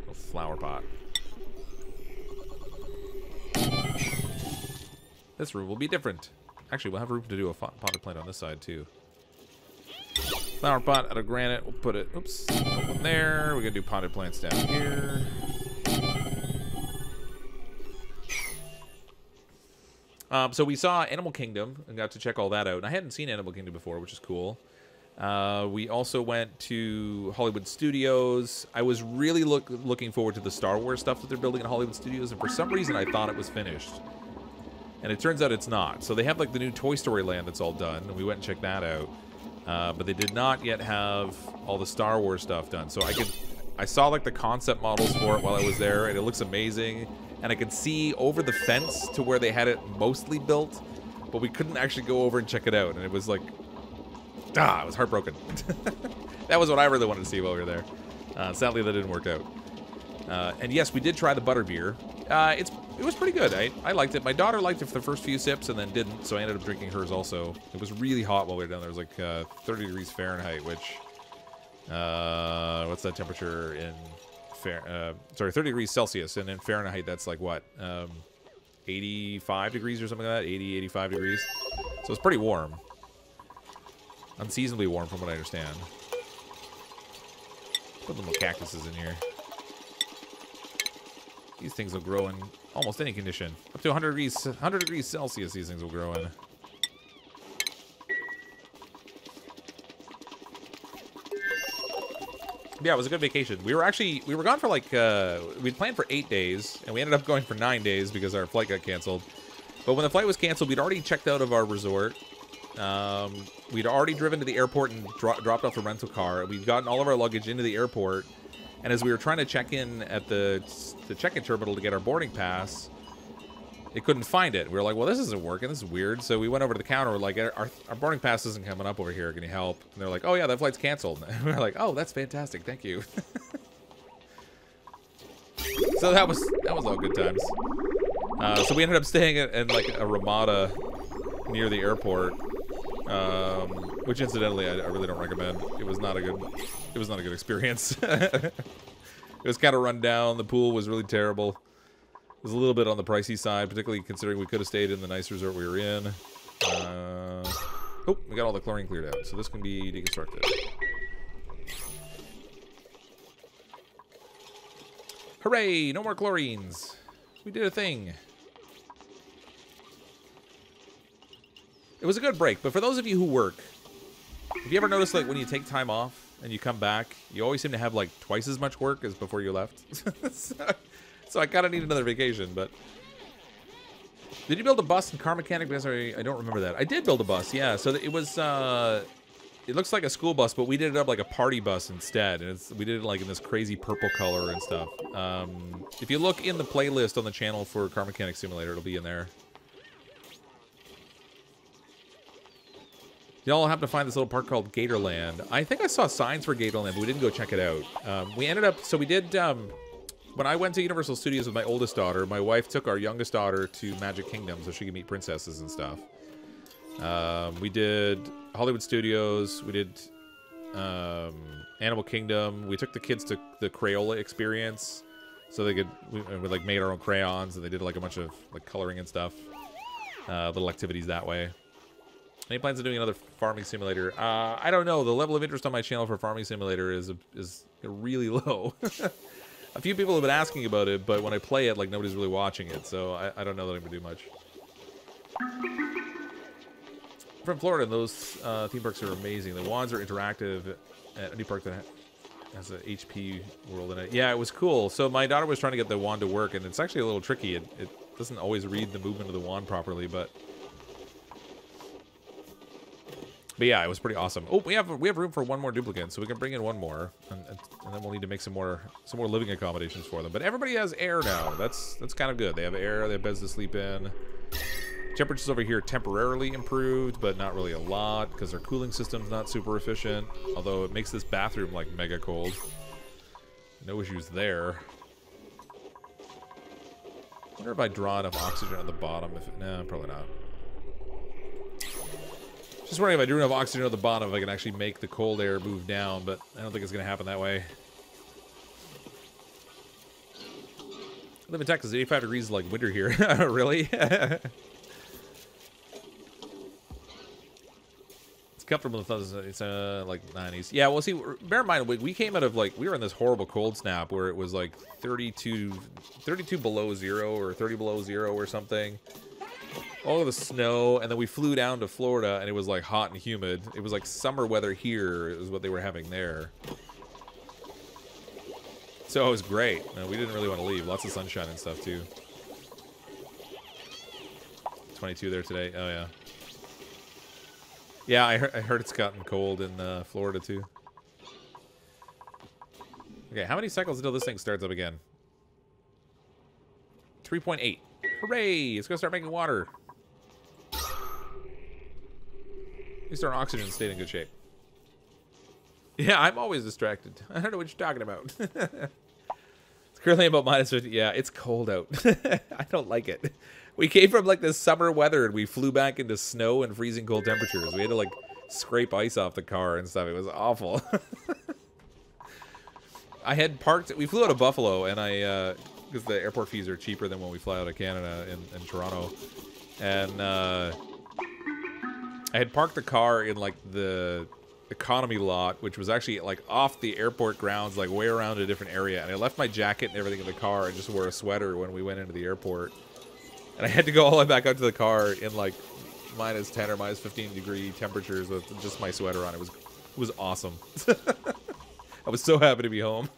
A flower pot. This room will be different. Actually, we'll have room to do a potted plant on this side, too. Flower pot out of granite. We'll put it, oops, one there. We're going to do potted plants down here. So we saw Animal Kingdom and got to check all that out. And I hadn't seen Animal Kingdom before, which is cool. We also went to Hollywood Studios. I was really looking forward to the Star Wars stuff that they're building at Hollywood Studios. And for some reason, I thought it was finished. And it turns out it's not. So they have like the new Toy Story land that's all done, and we went and checked that out. But they did not yet have all the Star Wars stuff done. So I saw like the concept models for it while I was there, and it looks amazing. And I could see over the fence to where they had it mostly built, but we couldn't actually go over and check it out. And it was like, I was heartbroken. That was what I really wanted to see while we were there. Sadly, that didn't work out. And yes, we did try the butterbeer. It was pretty good. I liked it. My daughter liked it for the first few sips and then didn't, so I ended up drinking hers also. It was really hot while we were down there. It was like 30 degrees Fahrenheit, which, what's that temperature in, 30 degrees Celsius, and in Fahrenheit, that's like what, 85 degrees or something like that, 80, 85 degrees. So it's pretty warm. Unseasonably warm from what I understand. Put little cactuses in here. These things will grow in almost any condition. Up to 100 degrees Celsius, these things will grow in. Yeah, it was a good vacation. We were gone for like, we'd planned for 8 days, and we ended up going for 9 days because our flight got canceled. But when the flight was canceled, we'd already checked out of our resort. We'd already driven to the airport and dropped off a rental car. We'd gotten all of our luggage into the airport. And as we were trying to check in at the check-in terminal to get our boarding pass, it couldn't find it. We were like, well, this isn't working. This is weird. So we went over to the counter. We're like, our boarding pass isn't coming up over here. Can you help? And they're like, oh, yeah, that flight's canceled. And we're like, oh, that's fantastic. Thank you. So that was all good times. So we ended up staying in like a Ramada near the airport, which incidentally I really don't recommend. It was not a good experience. It was kind of run down. The pool was really terrible. It was a little bit on the pricey side, particularly considering we could have stayed in the nice resort we were in. Oh, we got all the chlorine cleared out, so this can be deconstructed. Hooray! No more chlorines. We did a thing. It was a good break, but for those of you who work, have you ever noticed like when you take time off and you come back, you always seem to have like twice as much work as before you left? So I kind of need another vacation, but... Did you build a bus in Car Mechanic? Because I don't remember that. I did build a bus, yeah. So it was it looks like a school bus, but we did it up like a party bus instead. And we did it like in this crazy purple color and stuff. If you look in the playlist on the channel for Car Mechanic Simulator, it'll be in there. Y'all have to find this little park called Gatorland. I think I saw signs for Gatorland, but we didn't go check it out. We ended up, so we did, when I went to Universal Studios with my oldest daughter, my wife took our youngest daughter to Magic Kingdom so she could meet princesses and stuff. We did Hollywood Studios, we did Animal Kingdom. We took the kids to the Crayola experience so they could, we like made our own crayons, and they did like a bunch of like coloring and stuff. Little activities that way. Any plans of doing another farming simulator? I don't know. The level of interest on my channel for farming simulator is really low. A few people have been asking about it, but when I play it, like, nobody's really watching it, so I don't know that I'm gonna do much. From Florida, those theme parks are amazing. The wands are interactive at any park that has an HP world in it. Yeah, it was cool. So my daughter was trying to get the wand to work, and it's actually a little tricky. It doesn't always read the movement of the wand properly, but yeah, it was pretty awesome. Oh, we have room for one more duplicant, so we can bring in one more, and then we'll need to make some more living accommodations for them. But everybody has air now. That's kind of good. They have air. They have beds to sleep in. Temperatures over here temporarily improved, but not really a lot because their cooling system's not super efficient. Although it makes this bathroom like mega cold. No issues there. I wonder if I draw enough oxygen at the bottom. No, probably not. Just wondering if I drew enough oxygen at the bottom, if I can actually make the cold air move down, but I don't think it's going to happen that way. I live in Texas. 85 degrees is like winter here. Really? It's comfortable in the thunder. It's like 90s. Yeah, well, see, bear in mind, we came out of, like, we were in this horrible cold snap where it was like 32 below zero or 30 below zero or something. All of the snow, and then we flew down to Florida, and it was like hot and humid. It was like summer weather here is what they were having there. So it was great. No, we didn't really want to leave. Lots of sunshine and stuff too. 22 there today. Oh yeah. Yeah, I heard it's gotten cold in Florida too. Okay, how many cycles until this thing starts up again? 3.8. Hooray! It's gonna start making water. At least our oxygen stayed in good shape. Yeah, I'm always distracted. I don't know what you're talking about. It's currently about -50. Yeah, it's cold out. I don't like it. We came from like this summer weather and we flew back into snow and freezing cold temperatures. We had to like scrape ice off the car and stuff. It was awful. I had parked. We flew out of Buffalo, and because the airport fees are cheaper than when we fly out of Canada in Toronto, and I had parked the car in like the economy lot, which was actually like off the airport grounds, like way around a different area, and I left my jacket and everything in the car and just wore a sweater when we went into the airport, and I had to go all the way back out to the car in like -10 or -15 degree temperatures with just my sweater on. It was awesome. I was so happy to be home.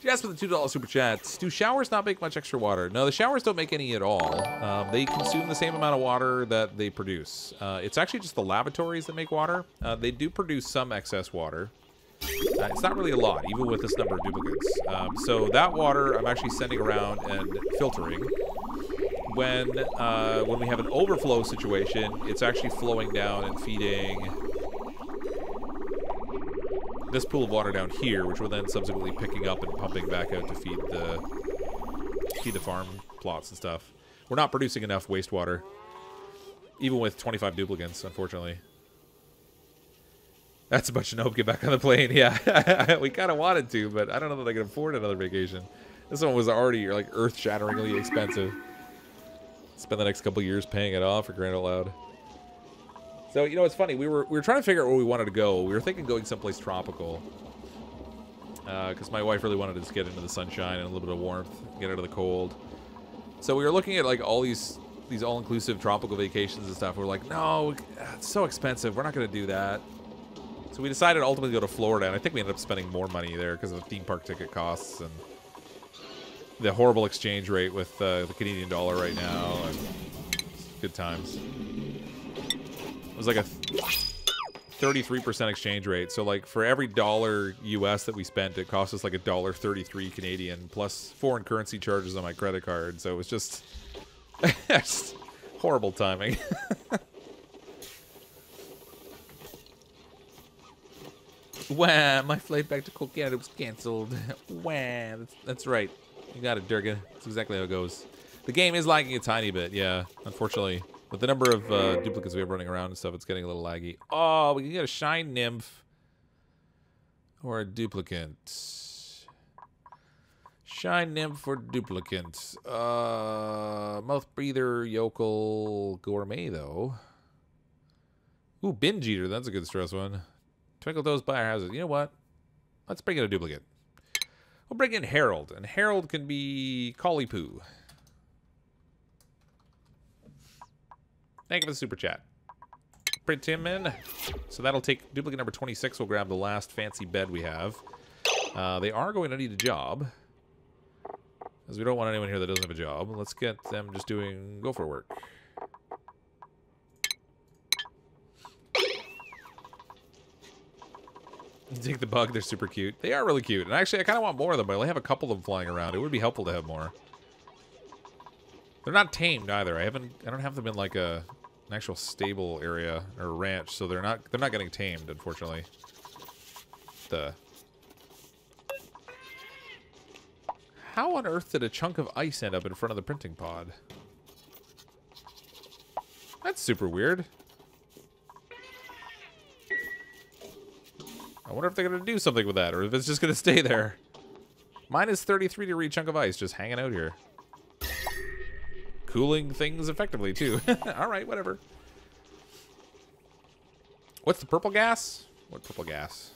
Yes, for the $2 super chats. Do showers not make much extra water? No, the showers don't make any at all. They consume the same amount of water that they produce. It's actually just the lavatories that make water. They do produce some excess water. It's not really a lot, even with this number of duplicates. So that water I'm actually sending around and filtering. When we have an overflow situation, it's actually flowing down and feeding this pool of water down here, which we're then subsequently picking up and pumping back out to feed the farm plots and stuff. We're not producing enough wastewater, even with 25 duplicants, unfortunately. That's a bunch of nope. Get back on the plane. Yeah, we kind of wanted to, but I don't know that I can afford another vacation. This one was already like earth-shatteringly expensive. Spend the next couple years paying it off for crying out loud. So, you know, it's funny. We were trying to figure out where we wanted to go. We were thinking going someplace tropical. Because my wife really wanted to just get into the sunshine and a little bit of warmth, get out of the cold. So we were looking at, like, all these all-inclusive tropical vacations and stuff. We're like, no, it's so expensive. We're not going to do that. So we decided to ultimately go to Florida, and I think we ended up spending more money there because of the theme park ticket costs and the horrible exchange rate with the Canadian dollar right now. And good times. It was like a 33% exchange rate. So like for every dollar US that we spent, it cost us like $1.33 Canadian plus foreign currency charges on my credit card. So it was just, just horrible timing. Wah, my flight back to Cool Canada was canceled. Wah, that's right. You got it, Durga. That's exactly how it goes. The game is lagging a tiny bit, yeah, unfortunately. With the number of duplicates we have running around and stuff, it's getting a little laggy. Oh, we can get a Shine Nymph or a duplicant. Shine Nymph or duplicant. Mouth Breather, Yokel, Gourmet, though. Ooh, Binge Eater. That's a good stress one. Twinkle Toes Biohazard. You know what? Let's bring in a duplicate. We'll bring in Harold. And Harold can be Collie Poo. Thank you for the super chat. Print him in. So that'll take duplicate number 26. We'll grab the last fancy bed we have. They are going to need a job. Because we don't want anyone here that doesn't have a job. Let's get them just doing gopher work. Take the bug. They're super cute. They are really cute. And actually, I kind of want more of them, but I only have a couple of them flying around. It would be helpful to have more. They're not tamed either. I don't have them in like an actual stable area or ranch, so they're not getting tamed, unfortunately. How on earth did a chunk of ice end up in front of the printing pod? That's super weird. I wonder if they're going to do something with that, or if it's just going to stay there. Mine is 33-degree chunk of ice just hanging out here. Cooling things effectively, too. Alright, whatever. What's the purple gas? What purple gas?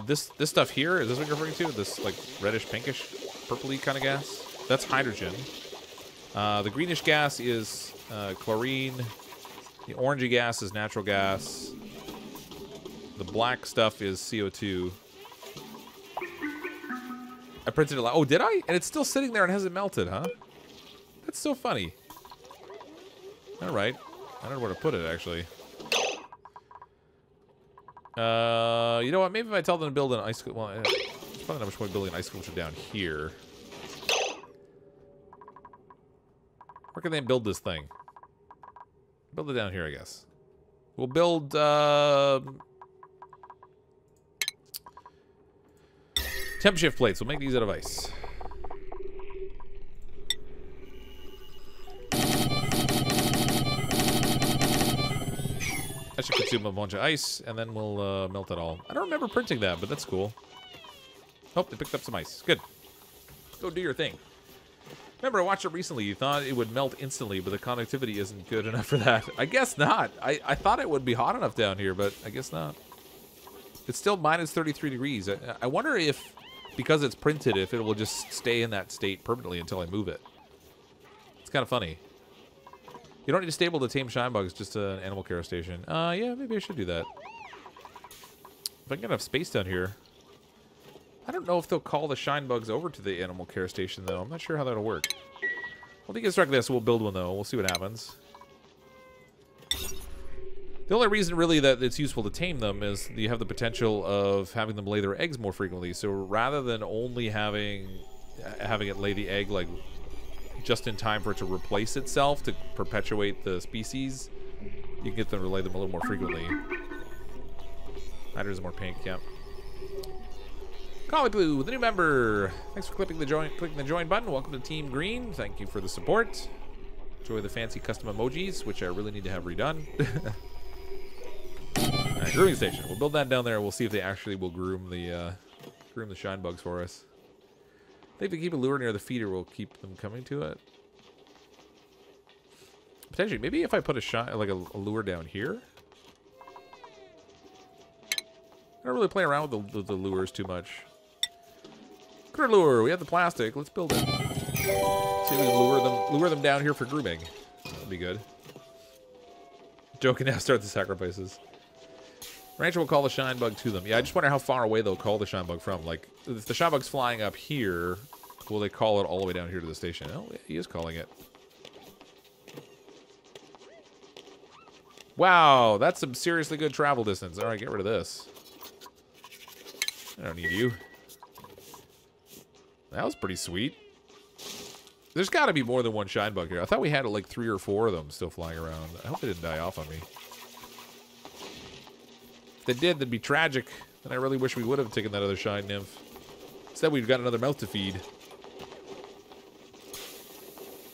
This stuff here, is this what you're referring to? This, like, reddish, pinkish, purpley kind of gas? That's hydrogen. The greenish gas is chlorine. The orangey gas is natural gas. The black stuff is CO2. I printed it. Oh, did I? And it's still sitting there and hasn't melted, huh? That's so funny. All right. I don't know where to put it, actually. You know what? Maybe if I tell them to build an ice... Well, there's probably not much point building an ice sculpture down here. Where can they build this thing? Build it down here, I guess. We'll build, temp shift plates. We'll make these out of ice. That should consume a bunch of ice, and then we'll melt it all. I don't remember printing that, but that's cool. Oh, they picked up some ice. Good. Go do your thing. Remember, I watched it recently. You thought it would melt instantly, but the conductivity isn't good enough for that. I guess not. I thought it would be hot enough down here, but I guess not. It's still minus 33 degrees. I wonder if, because it's printed, if it will just stay in that state permanently until I move it. It's kind of funny. You don't need to stable to tame shine bugs, just an animal care station. Yeah, maybe I should do that. If I can get enough space down here. I don't know if they'll call the shine bugs over to the animal care station, though. I'm not sure how that'll work. We'll deconstruct this. We'll build one, though. We'll see what happens. The only reason, really, that it's useful to tame them is you have the potential of having them lay their eggs more frequently. So rather than only having it lay the egg, like, just in time for it to replace itself to perpetuate the species, you can get them to lay them a little more frequently. Matters more pink, yeah. Collie Blue, the new member. Thanks for clicking the join button. Welcome to Team Green. Thank you for the support. Enjoy the fancy custom emojis, which I really need to have redone. Alright, grooming station. We'll build that down there. We'll see if they actually will groom the shine bugs for us. I think if we keep a lure near the feeder, we'll keep them coming to it. Potentially, maybe if I put a lure down here. I don't really play around with the lures too much. Critter lure, we have the plastic. Let's build it. See if we can lure them down here for grooming. That'd be good. Joe can now start the sacrifices. Rancher will call the shine bug to them. Yeah, I just wonder how far away they'll call the shine bug from. Like, if the shine bug's flying up here, will they call it all the way down here to the station? Oh, yeah, he is calling it. Wow, that's some seriously good travel distance. All right, get rid of this. I don't need you. That was pretty sweet. There's got to be more than one shine bug here. I thought we had like 3 or 4 of them still flying around. I hope they didn't die off on me. If they did, that'd be tragic. And I really wish we would have taken that other shine nymph. Instead, we've got another mouth to feed.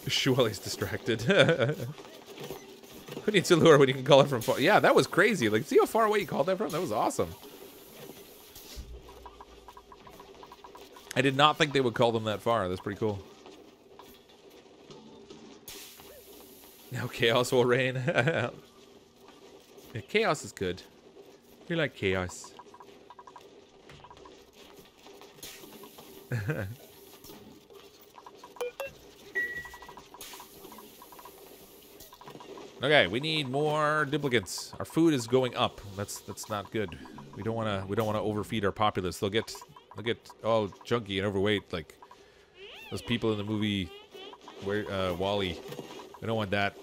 Shuali's distracted. Who needs a lure when you can call it from far? Yeah, that was crazy. Like, see how far away you called that from? That was awesome. I did not think they would call them that far. That's pretty cool. Now chaos will reign. Yeah, chaos is good. You like chaos. Okay, we need more duplicants. Our food is going up. That's not good. We don't wanna overfeed our populace. They'll get all chunky and overweight like those people in the movie where Wall-E. We don't want that.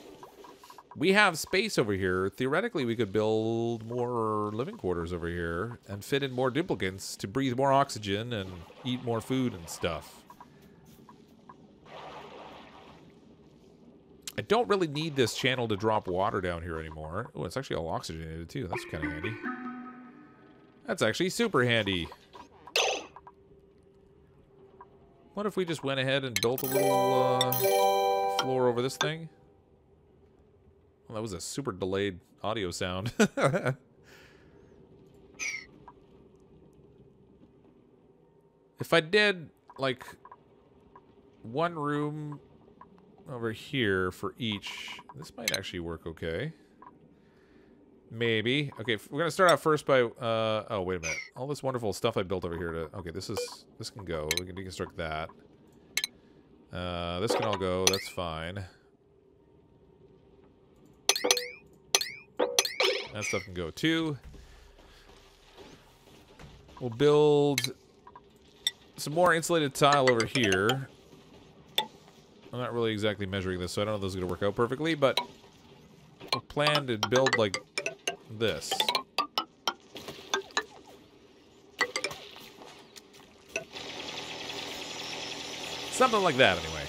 We have space over here. Theoretically, we could build more living quarters over here and fit in more duplicants to breathe more oxygen and eat more food and stuff. I don't really need this channel to drop water down here anymore. Oh, it's actually all oxygenated too. That's kind of handy. That's actually super handy. What if we just went ahead and built a little floor over this thing? Well, that was a super delayed audio sound. If I did, like, one room over here for each, this might actually work okay. Maybe. Okay, we're going to start out first by, oh, wait a minute. All this wonderful stuff I built over here to, okay, this can go. We can deconstruct that. This can all go. That's fine. That stuff can go too. We'll build some more insulated tile over here. I'm not really exactly measuring this, so I don't know if this is going to work out perfectly, but we'll plan to build like this. Something like that, anyway.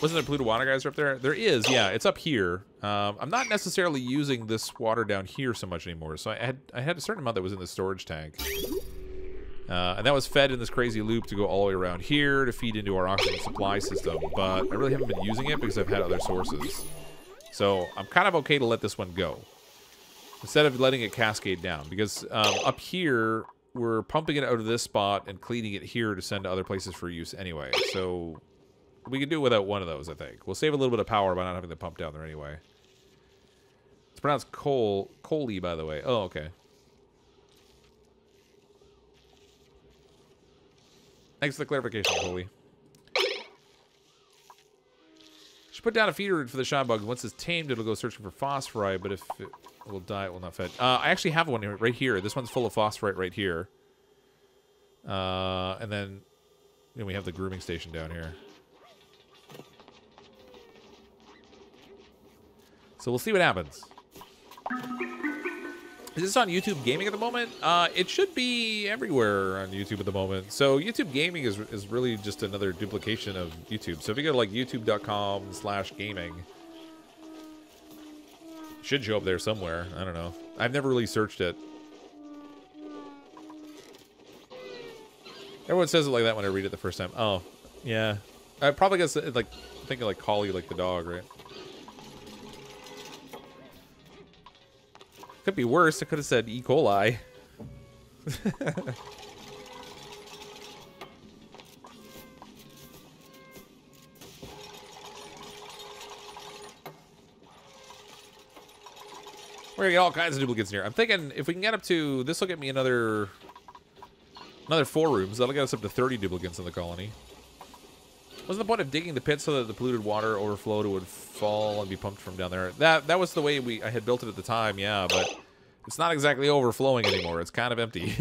Wasn't there polluted water geyser up there? There is, yeah. It's up here. I'm not necessarily using this water down here so much anymore. So I had a certain amount that was in the storage tank. And that was fed in this crazy loop to go all the way around here to feed into our oxygen supply system. But I really haven't been using it because I've had other sources. So I'm kind of okay to let this one go, instead of letting it cascade down. Because up here, we're pumping it out of this spot and cleaning it here to send to other places for use anyway. So we can do it without one of those, I think. We'll save a little bit of power by not having the pump down there anyway. It's pronounced Coley, by the way. Oh, okay. Thanks for the clarification, Coley. Should put down a feeder for the shine bug. Once it's tamed, it'll go searching for phosphorite, but if it will die, it will not fed. I actually have one right here. This one's full of phosphorite right here. And then we have the grooming station down here. So we'll see what happens. Is this on YouTube Gaming at the moment? It should be everywhere on YouTube at the moment. So YouTube Gaming is really just another duplication of YouTube. So if you go to like youtube.com/gaming, it should show up there somewhere. I don't know. I've never really searched it. Everyone says it like that when I read it the first time. Oh, yeah. I probably guess like thinking like Collie like the dog, right? Could be worse. I could have said E. coli. We're gonna get all kinds of duplicates in here. I'm thinking if we can get up to this, will get me another 4 rooms. That'll get us up to 30 duplicates in the colony. Wasn't the point of digging the pit so that the polluted water overflowed, it would fall and be pumped from down there? That was the way I had built it at the time, yeah, but it's not exactly overflowing anymore. It's kind of empty.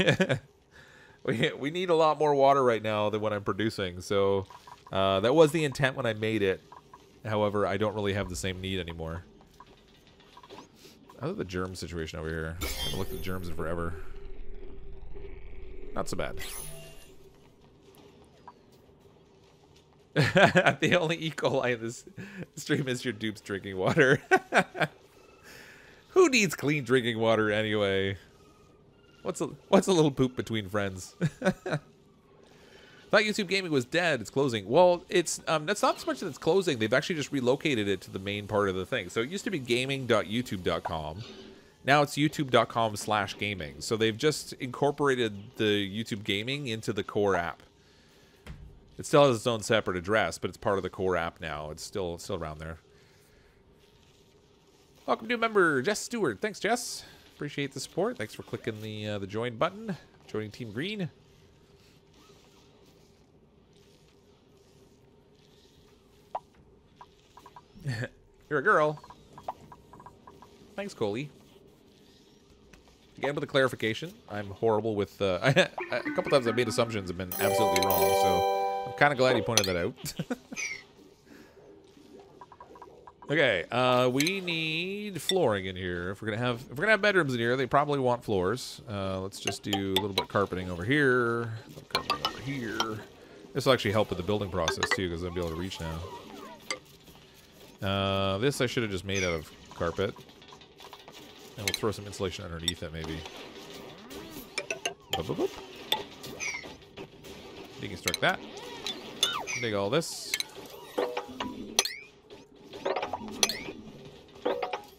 we need a lot more water right now than what I'm producing, so that was the intent when I made it. However, I don't really have the same need anymore. How's the germ situation over here? I haven't looked at germs in forever. Not so bad. The only E. coli in this stream is your dupes drinking water. Who needs clean drinking water anyway? What's a little poop between friends? Thought YouTube Gaming was dead. It's closing. Well, it's that's not so much that it's closing. They've actually just relocated it to the main part of the thing. So it used to be gaming.youtube.com. Now it's youtube.com/gaming. So they've just incorporated the YouTube Gaming into the core app. It still has its own separate address, but it's part of the core app now. It's still around there. Welcome new member Jess Stewart. Thanks, Jess. Appreciate the support. Thanks for clicking the join button. Joining Team Green. You're a girl. Thanks, Coley. Again, with a clarification, I'm horrible with... a couple times I've made assumptions have been absolutely wrong, so I'm kind of glad you pointed that out. Okay, we need flooring in here. If we're gonna have bedrooms in here, they probably want floors. Let's just do a little bit of carpeting over here, a little carpeting over here. This will actually help with the building process too, because I'll be able to reach now. This I should have just made out of carpet. And we'll throw some insulation underneath it, maybe. Boop, boop, boop. Deconstruct that. Dig all this.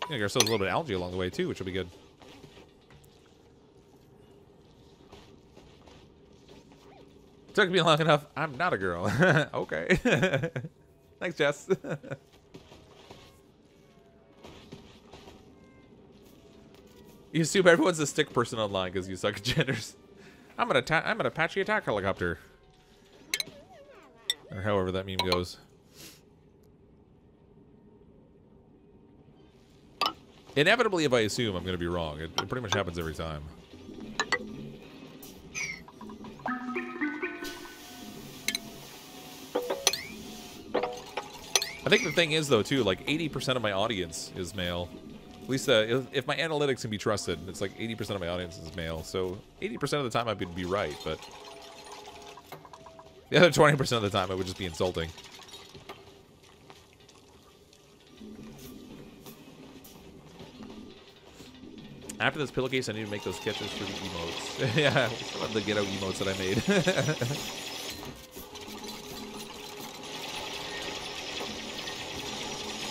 Get ourselves a little bit of algae along the way, too, which will be good. Took me long enough. I'm not a girl. Okay. Thanks, Jess. You assume everyone's a stick person online because you suck at genders. I'm an Apache attack helicopter. Or however that meme goes. Inevitably, if I assume, I'm going to be wrong. It pretty much happens every time. I think the thing is, though, too, like 80% of my audience is male. At least if my analytics can be trusted, it's like 80% of my audience is male. So 80% of the time I would be right, but the other 20% of the time it would just be insulting. After this pillowcase, I need to make those sketches for the emotes. Yeah, the ghetto emotes that I made.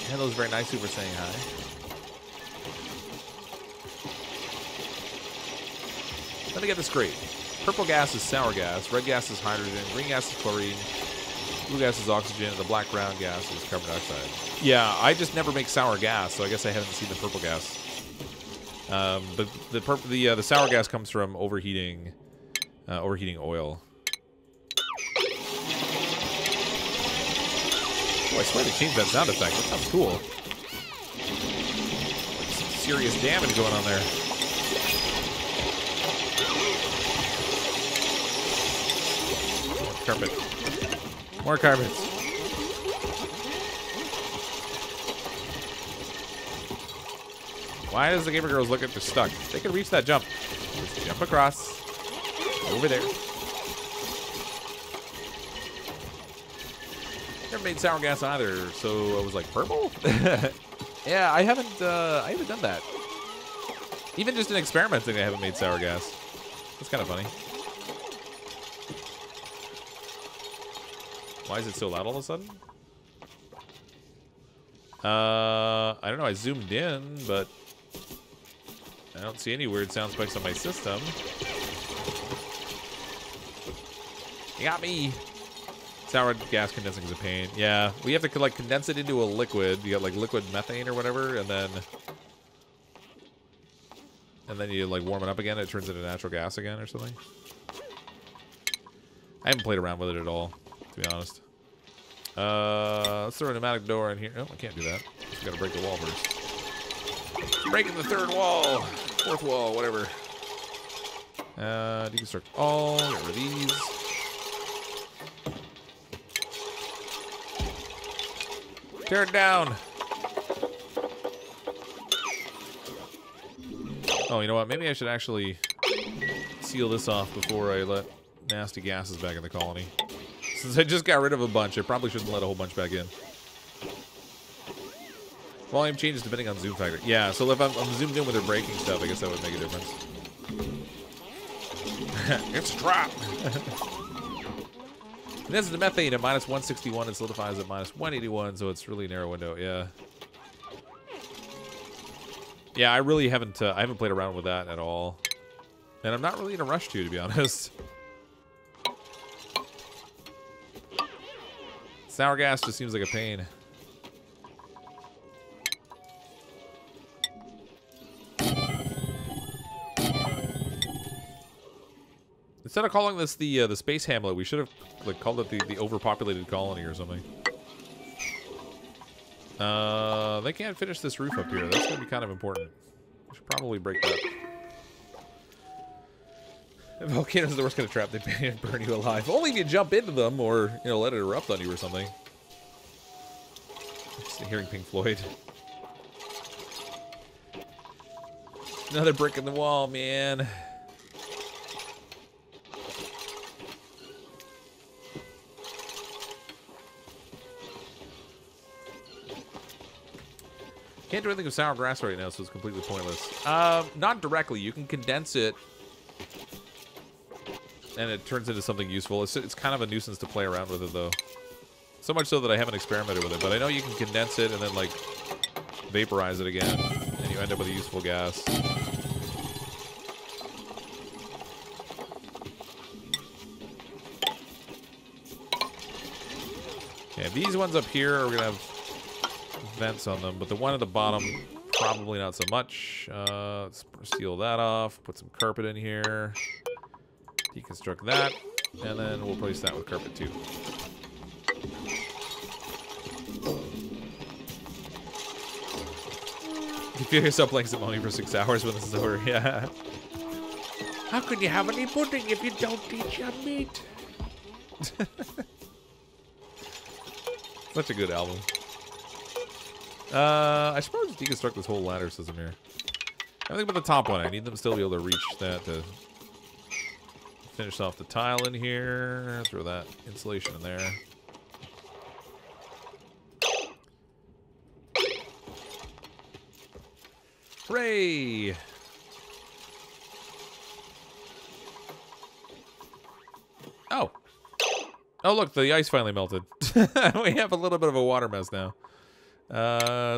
Hello's very nice for saying hi. Let me get this straight. Purple gas is sour gas, red gas is hydrogen, green gas is chlorine, blue gas is oxygen, and the black-brown gas is carbon dioxide. Yeah, I just never make sour gas, so I guess I haven't seen the purple gas. But the sour gas comes from overheating oil. Oh, I swear they changed that sound effect. That sounds cool. Like some serious damage going on there. Carpet. More carpets. Why does the gamer girls look like they're stuck? They can reach that jump. Just jump across. Over there. Never made sour gas either, so I was like, purple? Yeah, I haven't done that. Even just in experimenting, I haven't made sour gas. That's kind of funny. Why is it so loud all of a sudden? I don't know. I zoomed in, but I don't see any weird sound spikes on my system. You got me. Sour gas condensing is a pain. Yeah, we have to like condense it into a liquid. You got like liquid methane or whatever, and then you like warm it up again. It turns into natural gas again or something. I haven't played around with it at all, to be honest. Let's throw a pneumatic door in here. Oh, I can't do that. Just gotta break the wall first. Breaking the third wall, fourth wall, whatever. Deconstruct all. Get rid of these. Tear it down. Oh, you know what? Maybe I should actually seal this off before I let nasty gases back in the colony. Since I just got rid of a bunch, I probably shouldn't let a whole bunch back in. Volume changes depending on zoom factor. Yeah, so if I'm zoomed in with their braking stuff, I guess that would make a difference. It's a trap. This is the methane at minus 161 and solidifies at minus 181, so it's really a narrow window. Yeah. Yeah, I really haven't. I haven't played around with that at all, and I'm not really in a rush to be honest. Sour gas just seems like a pain. Instead of calling this the space hamlet, we should have like called it the overpopulated colony or something. They can't finish this roof up here. That's gonna be kind of important. We should probably break that. If volcanoes are the worst kind of trap, they burn you alive. Only if you jump into them or let it erupt on you or something. Just hearing Pink Floyd. Another brick in the wall, man. Can't do anything with sour grass right now, so it's completely pointless. Not directly. You can condense it, and it turns into something useful. It's kind of a nuisance to play around with it, though. So much so that I haven't experimented with it, but I know you can condense it and then, like, vaporize it again, and you end up with a useful gas. Okay, these ones up here are going to have vents on them, but the one at the bottom, probably not so much. Let's seal that off, put some carpet in here, deconstruct that, and then we'll replace that with carpet too. You feel yourself playing some Oni for 6 hours when this is over, yeah. How can you have any pudding if you don't eat your meat? Such a good album. I should probably just deconstruct this whole ladder system here. I think about the top one. I need them still to be able to reach that to finish off the tile in here. Throw that insulation in there. Hooray! Oh. Oh, look, the ice finally melted. We have a little bit of a water mess now.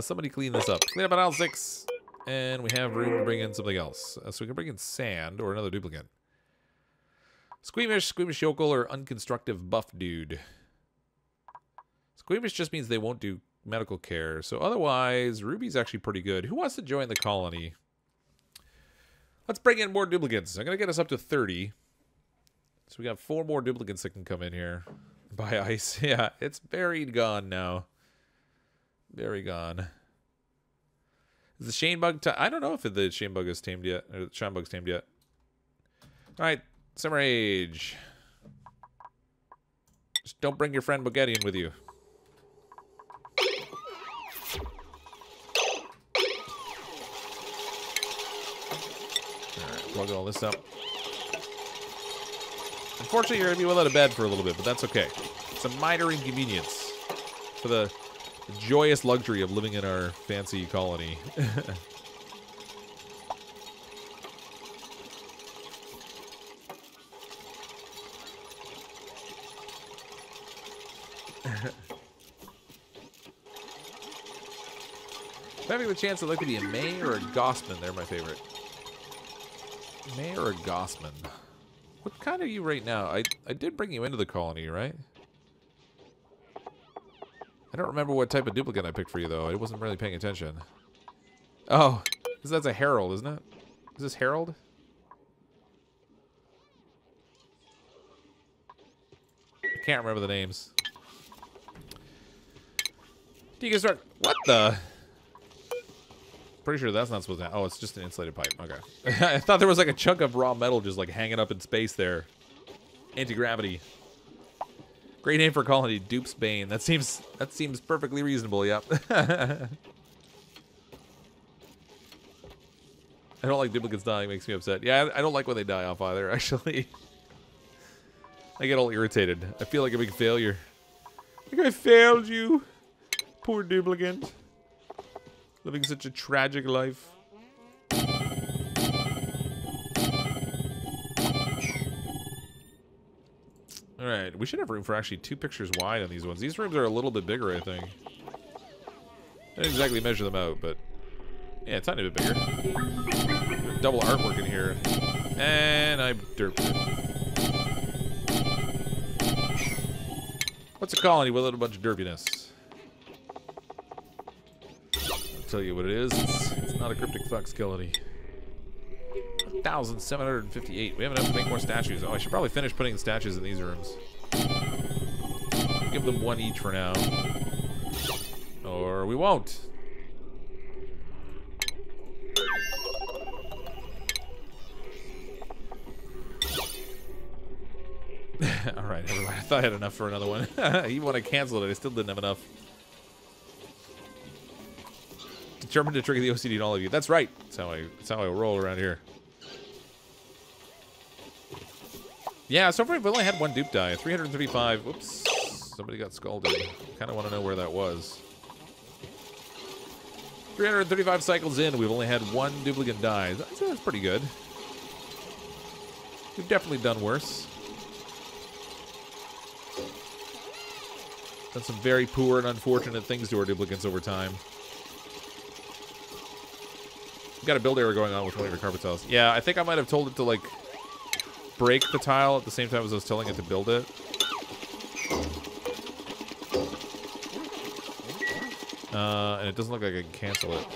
Somebody clean this up. Clean up on aisle 6. And we have room to bring in something else. So we can bring in sand or another duplicant. Squeamish yokel, or unconstructive buff dude. Squeamish just means they won't do medical care. So otherwise, Ruby's actually pretty good. Who wants to join the colony? Let's bring in more duplicants. I'm going to get us up to 30. So we got 4 more duplicants that can come in here. By ice. Yeah, it's buried gone now. Very gone. Is the Shane bug? I don't know if the Shane bug is tamed yet, or the Shine bug's tamed yet. All right, Summer Age. Just don't bring your friend Bugatti with you. All right, plug all this up. Unfortunately, you're gonna be without a bed for a little bit, but that's okay. It's a minor inconvenience for the joyous luxury of living in our fancy colony. Having the chance, I'd like to be a May or a Gossman. They're my favorite. May or a Gossman. What kind are you right now? I did bring you into the colony, right? I don't remember what type of duplicate I picked for you, though. I wasn't really paying attention. Oh, because that's a Herald, isn't it? Is this Herald? I can't remember the names. Deconstruct. What the? Pretty sure that's not supposed to. Oh, it's just an insulated pipe. Okay. I thought there was like a chunk of raw metal just like hanging up in space there. Anti-gravity. Great name for colony, Dupe's Bane. That seems perfectly reasonable. Yep. I don't like duplicates dying. Makes me upset. Yeah, I don't like when they die off either. Actually, I get all irritated. I feel like a big failure. Like I failed you, poor duplicant. Living such a tragic life. Alright, we should have room for actually 2 pictures wide on these ones. These rooms are a little bit bigger, I think. I didn't exactly measure them out, but yeah, a tiny bit bigger. Double artwork in here. And I derped it. What's a colony without a bunch of derpiness? I'll tell you what it is. It's not a CrypticFox colony. 1,758. We have enough to make more statues. Oh, I should probably finish putting statues in these rooms. Give them 1 each for now. Or we won't. Alright, everybody. I thought I had enough for another one. Even when I canceled it, I still didn't have enough. Determined to trigger the OCD in all of you. That's right. That's how I roll around here. Yeah, so far we've only had 1 dupe die. 335. Whoops. Somebody got scalded. Kind of want to know where that was. 335 cycles in. We've only had 1 duplicant die. That's pretty good. We've definitely done worse. Done some very poor and unfortunate things to our duplicants over time. We've got a build error going on with one of your carpet tiles. Yeah, I think I might have told it to, like, break the tile at the same time as I was telling it to build it. And it doesn't look like I can cancel it.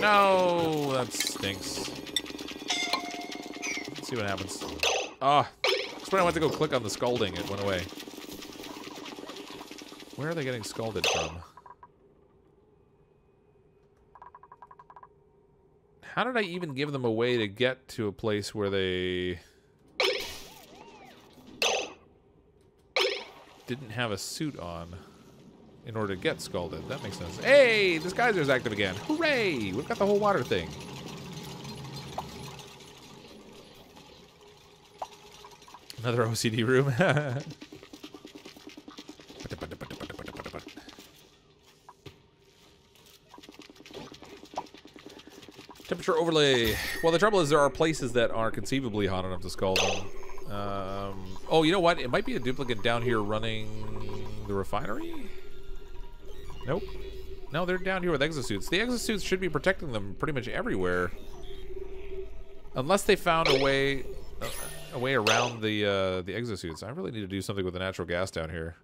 No, that stinks. Let's see what happens. Ah, just when I went to go click on the scalding, it went away. Where are they getting scalded from? How did I even give them a way to get to a place where they didn't have a suit on in order to get scalded? That makes sense. Hey, this geyser's active again. Hooray! We've got the whole water thing. Another OCD room. Temperature overlay. Well, the trouble is there are places that are conceivably hot enough to scald them. Oh, you know what? It might be a duplicate down here running the refinery? Nope. No, they're down here with exosuits. The exosuits should be protecting them pretty much everywhere. Unless they found a way around the exosuits. I really need to do something with the natural gas down here.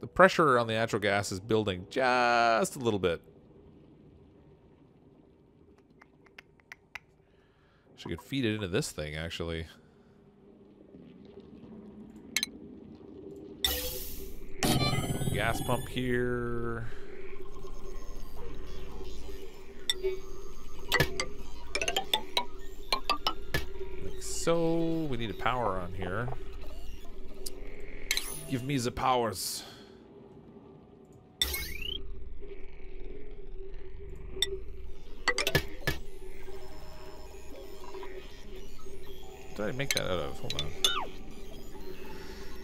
The pressure on the natural gas is building just a little bit. So we could feed it into this thing, actually. Gas pump here. Like so. We need a power on here. Give me the powers. What did I make that out of? Hold on.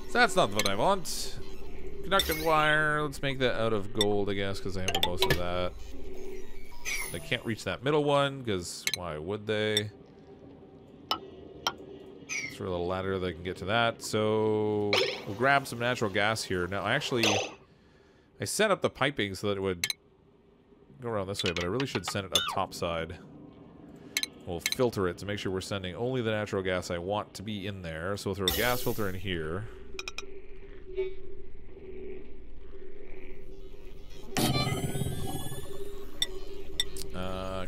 So that's not what I want. Conductive wire. Let's make that out of gold, I guess, because I have the most of that. They can't reach that middle one, because why would they? Sort of a ladder they can get to that. So we'll grab some natural gas here. Now, I set up the piping so that it would go around this way, but I really should send it up top side. We'll filter it to make sure we're sending only the natural gas I want to be in there. So we'll throw a gas filter in here.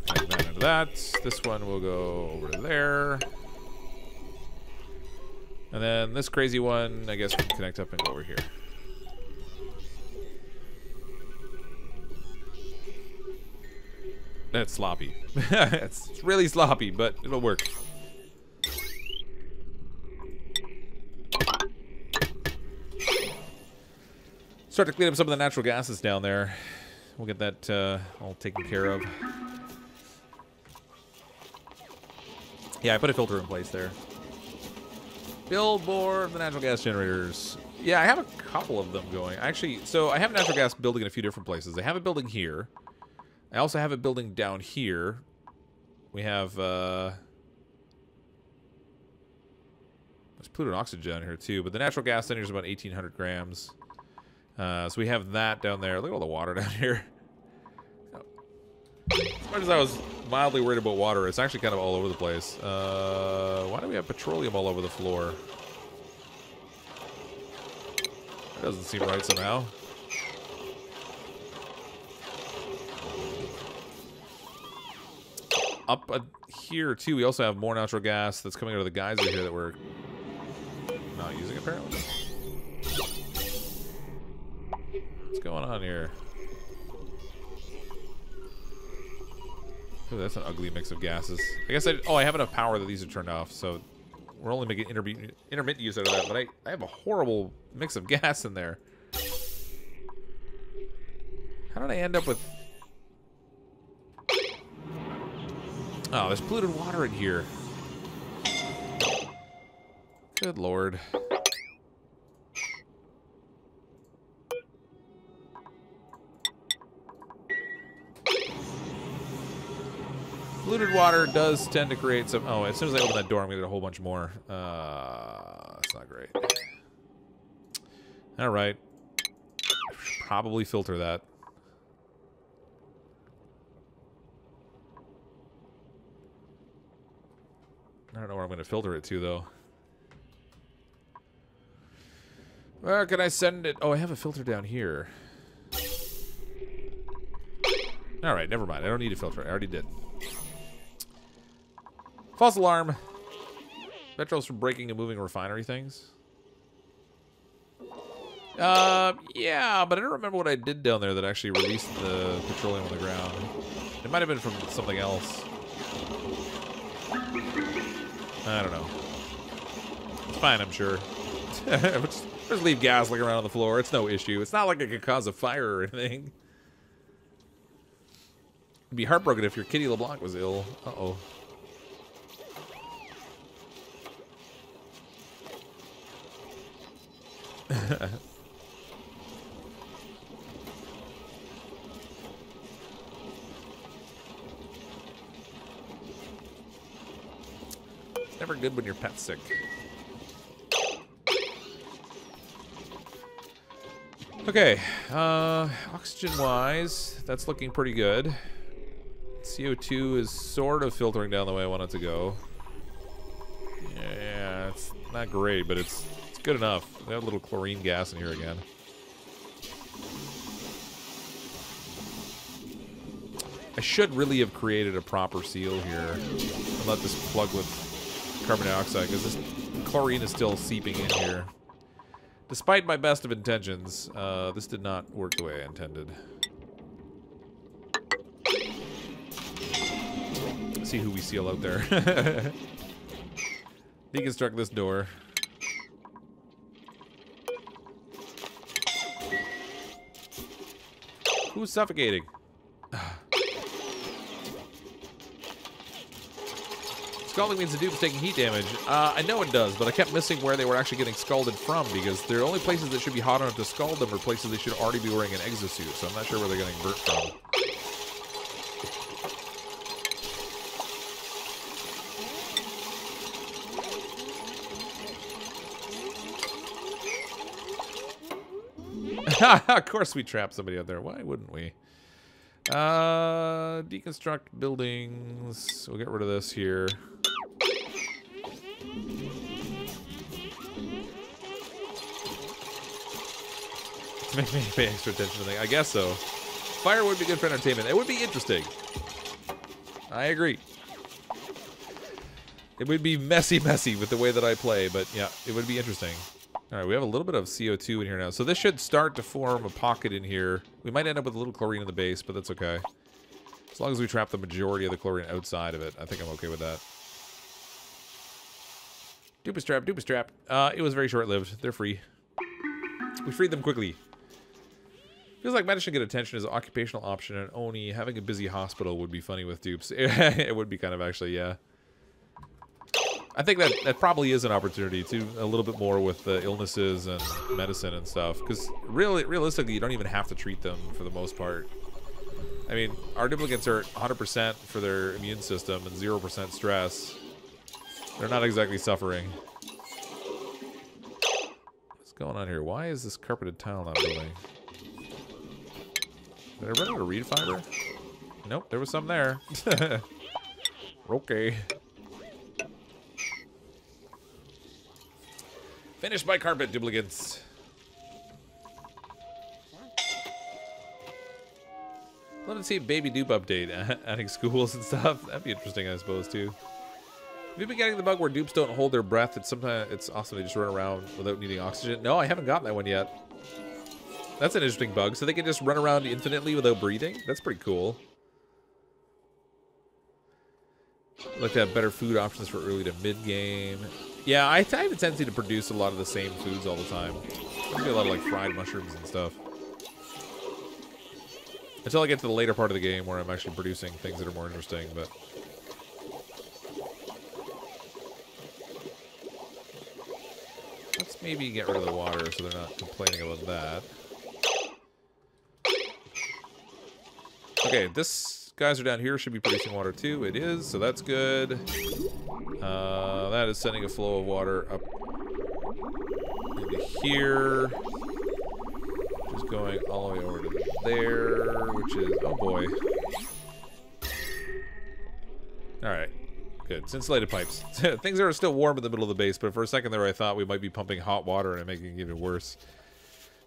Connect that into that. This one will go over there. And then this crazy one, I guess we can connect up and go over here. That's sloppy. It's really sloppy, but it'll work. Start to clean up some of the natural gases down there. We'll get that all taken care of. Yeah, I put a filter in place there. Build more of the natural gas generators. Yeah, I have a couple of them going. Actually, so I have natural gas building in a few different places. I have a building here. I also have a building down here. We have, there's polluted oxygen down here too, but the natural gas in here is about 1,800 grams. So we have that down there. Look at all the water down here. As much as I was mildly worried about water, it's actually kind of all over the place. Why do we have petroleum all over the floor? That doesn't seem right somehow. Up here, too, we also have more natural gas that's coming out of the geyser here that we're not using, apparently. What's going on here? Ooh, that's an ugly mix of gases. I guess I have enough power that these are turned off, so we're only making intermittent use out of that, but I have a horrible mix of gas in there. How did I end up with... Oh, there's polluted water in here. Good lord. Polluted water does tend to create some... Oh, as soon as I open that door, I'm going to get a whole bunch more. That's not great. Alright. Probably filter that. I don't know where I'm going to filter it to, though. Where can I send it? Oh, I have a filter down here. Alright, never mind. I don't need a filter. I already did. False alarm. Petrol's for breaking and moving refinery things. Yeah, but I don't remember what I did down there that actually released the petroleum on the ground. It might have been from something else. I don't know. It's fine, I'm sure. Just leave gas laying around on the floor. It's no issue. It's not like it could cause a fire or anything. It'd be heartbroken if your Kitty LeBlanc was ill. Uh-oh. It's never good when your pet's sick. Okay, oxygen-wise, that's looking pretty good. CO2 is sort of filtering down the way I want it to go. Yeah, it's not great, but it's good enough. We have a little chlorine gas in here again. I should really have created a proper seal here and let this plug with carbon dioxide, because this chlorine is still seeping in here. Despite my best of intentions, this did not work the way I intended. Let's see who we seal out there. Deconstruct this door. Who's suffocating? Scalding means the dupe is taking heat damage. I know it does, but I kept missing where they were actually getting scalded from, because the only places that should be hot enough to scald them are places they should already be wearing an exosuit, so I'm not sure where they're getting burnt from. Of course we trapped somebody out there. Why wouldn't we? Deconstruct buildings. We'll get rid of this here. Make me pay extra attention to things. I guess so. Fire would be good for entertainment. It would be interesting. I agree. It would be messy with the way that I play, but yeah, it would be interesting. All right, we have a little bit of CO2 in here now. So this should start to form a pocket in here. We might end up with a little chlorine in the base, but that's okay. As long as we trap the majority of the chlorine outside of it, I think I'm okay with that. Dupistrap. It was very short-lived. They're free. We freed them quickly. Feels like medicine get attention as an occupational option, and Oni having a busy hospital would be funny with dupes. It would be kind of actually, yeah. I think that probably is an opportunity too, a little bit more with the illnesses and medicine and stuff. Because realistically, you don't even have to treat them for the most part. I mean, our duplicants are 100% for their immune system and 0% stress. They're not exactly suffering. What's going on here? Why is this carpeted tile not moving? Did I run out of reed fiber? Nope, there was some there. Okay. Finished by carpet duplicates. Let us see a baby dupe update. Adding schools and stuff. That'd be interesting, I suppose, too. Have you been getting the bug where dupes don't hold their breath? It's awesome they just run around without needing oxygen. No, I haven't gotten that one yet. That's an interesting bug. So they can just run around infinitely without breathing? That's pretty cool. Like to have better food options for early to mid-game. Yeah, I have a tendency to produce a lot of the same foods all the time. I do a lot of like fried mushrooms and stuff. Until I get to the later part of the game where I'm actually producing things that are more interesting, but... Let's maybe get rid of the water so they're not complaining about that. Okay, this geyser down here should be producing water too. It is, so that's good. That is sending a flow of water up into here. Just going all the way over to there, which is, oh boy. Alright, good. Insulated pipes. Things are still warm in the middle of the base, but for a second there I thought we might be pumping hot water and making it even worse.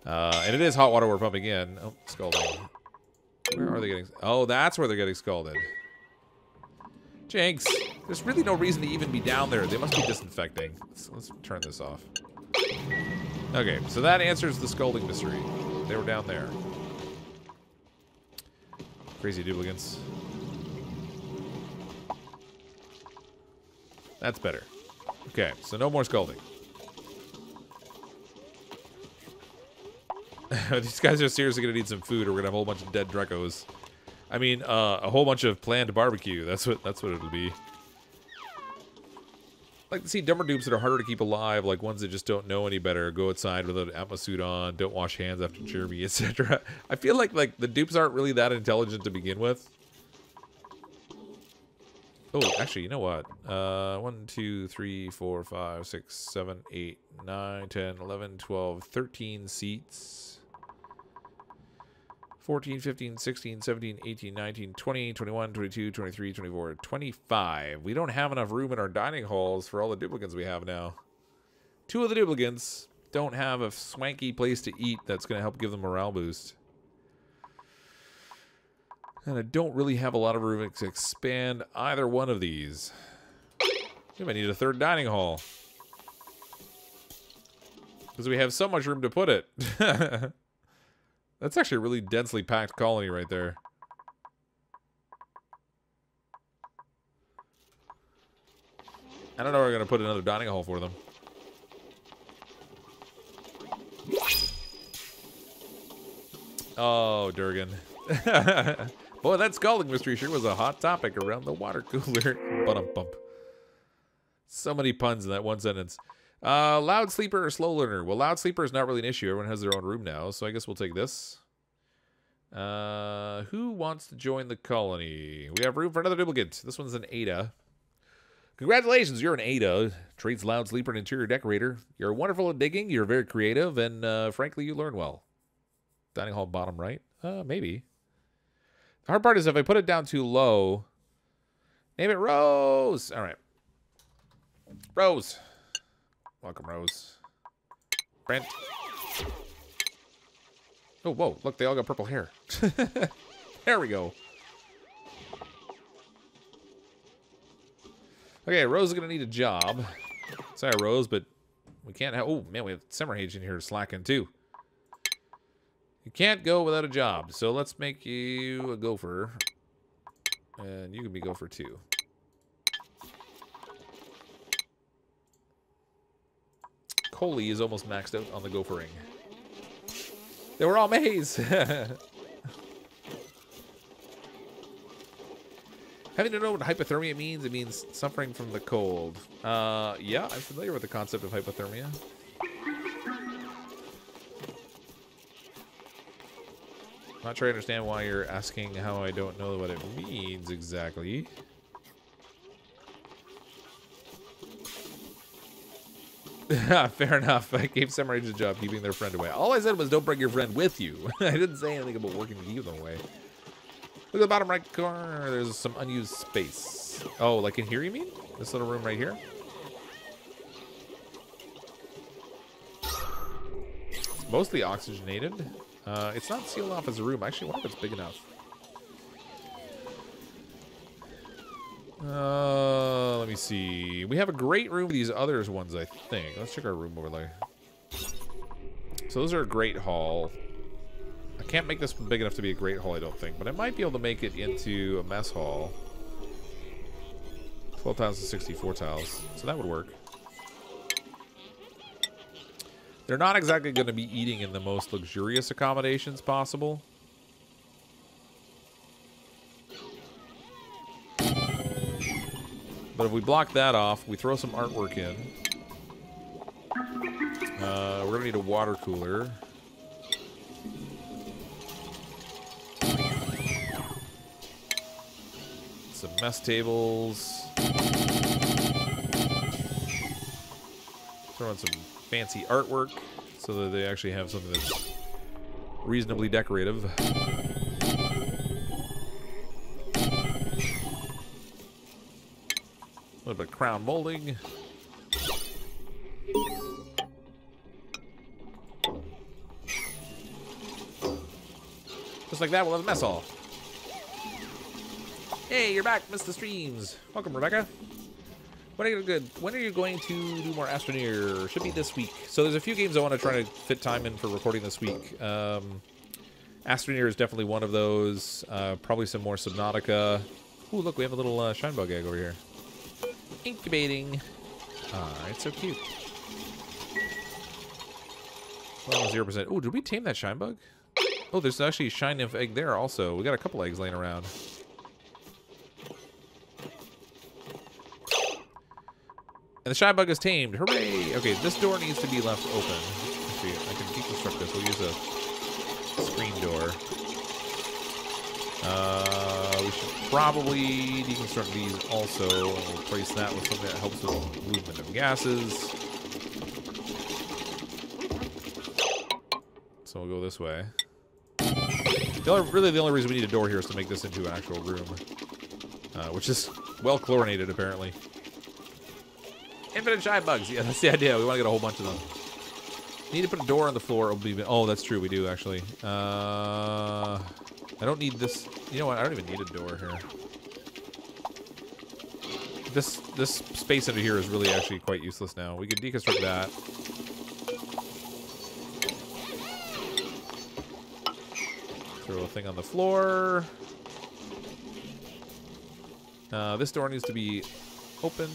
And it is hot water we're pumping in. Oh, scalding. Where are they getting... Oh, that's where they're getting scalded. Jinx! There's really no reason to even be down there. They must be disinfecting. Let's turn this off. Okay, so that answers the scalding mystery. They were down there. Crazy duplicants. That's better. Okay, so no more scalding. These guys are seriously gonna need some food, or we're gonna have a whole bunch of dead Drecos. I mean, a whole bunch of planned barbecue. That's what it'll be. I like to see dumber dupes that are harder to keep alive, like ones that just don't know any better, go outside without an atmo suit on, don't wash hands after Jeremy, etc. I feel like the dupes aren't really that intelligent to begin with. Oh, actually, you know what? 1, 2, 3, 4, 5, 6, 7, 8, 9, 10, 11, 12, 13 seats. 14, 15, 16, 17, 18, 19, 20, 21, 22, 23, 24, 25. We don't have enough room in our dining halls for all the duplicants we have now. 2 of the duplicants don't have a swanky place to eat that's going to help give them a morale boost. And I don't really have a lot of room to expand either one of these. We might need a 3rd dining hall. Because we have so much room to put it. That's actually a really densely packed colony right there. I don't know where we're going to put another dining hall for them. Oh, Durgan. Boy, that scalding mystery sure was a hot topic around the water cooler. Bump. So many puns in that one sentence. Loud sleeper or slow learner? Well, loud sleeper is not really an issue. Everyone has their own room now, so I guess we'll take this. Who wants to join the colony? We have room for another duplicate. This one's an Ada. Congratulations, you're an Ada. Trades loud sleeper and interior decorator. You're wonderful at digging. You're very creative, and frankly, you learn well. Dining hall bottom right? Maybe. The hard part is if I put it down too low. Name it Rose. All right. Rose. Welcome, Rose. Brent. Oh, whoa. Look, they all got purple hair. There we go. Okay, Rose is going to need a job. Sorry, Rose, but we can't have... Oh, man, we have Summerhage in here slacking, too. You can't go without a job, so let's make you a gopher. And you can be gopher, too. Coley is almost maxed out on the gophering. They were all maize. Having to know what hypothermia means, it means suffering from the cold. Yeah, I'm familiar with the concept of hypothermia. Not sure I understand why you're asking how I don't know what it means exactly. Fair enough. I gave Samurai a job keeping their friend away. All I said was don't bring your friend with you. I didn't say anything about working to keep them away. Look at the bottom right corner. There's some unused space. Oh, like in here you mean? This little room right here? It's mostly oxygenated. It's not sealed off as a room. I actually wonder if it's big enough. Let me see. We have a great room with these others ones, I think. Let's check our room over there. So those are a great hall. I can't make this big enough to be a great hall, I don't think, but I might be able to make it into a mess hall. 12 tiles to 64 tiles, so that would work. They're not exactly going to be eating in the most luxurious accommodations possible. But if we block that off, we throw some artwork in. We're going to need a water cooler. Some mess tables. Throw in some fancy artwork so that they actually have something that's reasonably decorative. A little bit of crown molding. Just like that, we'll have a mess hall. Hey, you're back, Mr. Streams. Welcome, Rebecca. When are you going to do more Astroneer? Should be this week. So there's a few games I want to try to fit time in for recording this week. Astroneer is definitely one of those. Probably some more Subnautica. Ooh, look, we have a little Shinebug egg over here. Incubating. Ah, it's so cute. Well, 0%. Ooh, did we tame that Shinebug? Oh, there's actually a Shine Nymph egg there also. We got a couple eggs laying around. And the Shinebug is tamed. Hooray! Okay, this door needs to be left open. Actually, I can deconstruct this. We'll use a screen door. We should probably deconstruct these also. And replace that with something that helps with movement of gases. So we'll go this way. Really, the only reason we need a door here is to make this into an actual room. Which is well chlorinated, apparently. Infinite Shinebugs. Yeah, that's the idea. We want to get a whole bunch of them. Need to put a door on the floor. Oh, that's true. We do, actually. I don't need this. You know what? I don't even need a door here. This space under here is really actually quite useless now. We can deconstruct that. Throw a thing on the floor. This door needs to be open.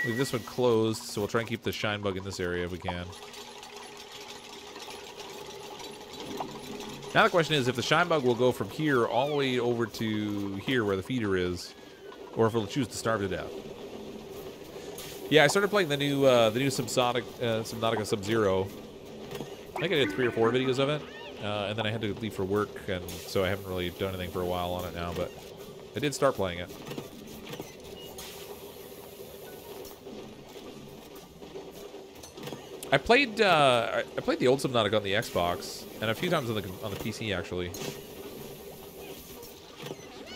Leave this one closed, so we'll try and keep the Shinebug in this area if we can. Now the question is if the Shinebug will go from here all the way over to here where the feeder is, or if it'll choose to starve to death. Yeah, I started playing the new Subnautica Sub-Zero. I think I did 3 or 4 videos of it, and then I had to leave for work, and so I haven't really done anything for a while on it now, but I did start playing it. I played the old Subnautica on the Xbox and a few times on the PC actually.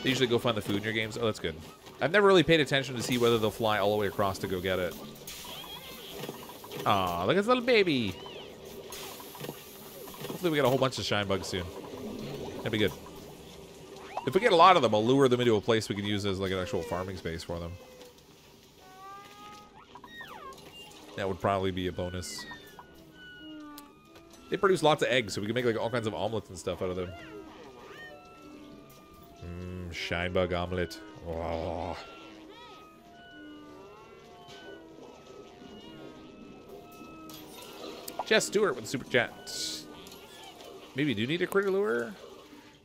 They usually go find the food in your games. Oh, that's good. I've never really paid attention to see whether they'll fly all the way across to go get it. Aw, look at this little baby. Hopefully we get a whole bunch of Shinebugs soon. That'd be good. If we get a lot of them, I'll lure them into a place we can use as like an actual farming space for them. That would probably be a bonus. They produce lots of eggs, so we can make like all kinds of omelets and stuff out of them. Shinebug omelet. Oh. Jess Stewart with the super chat. Maybe do need a critter lure?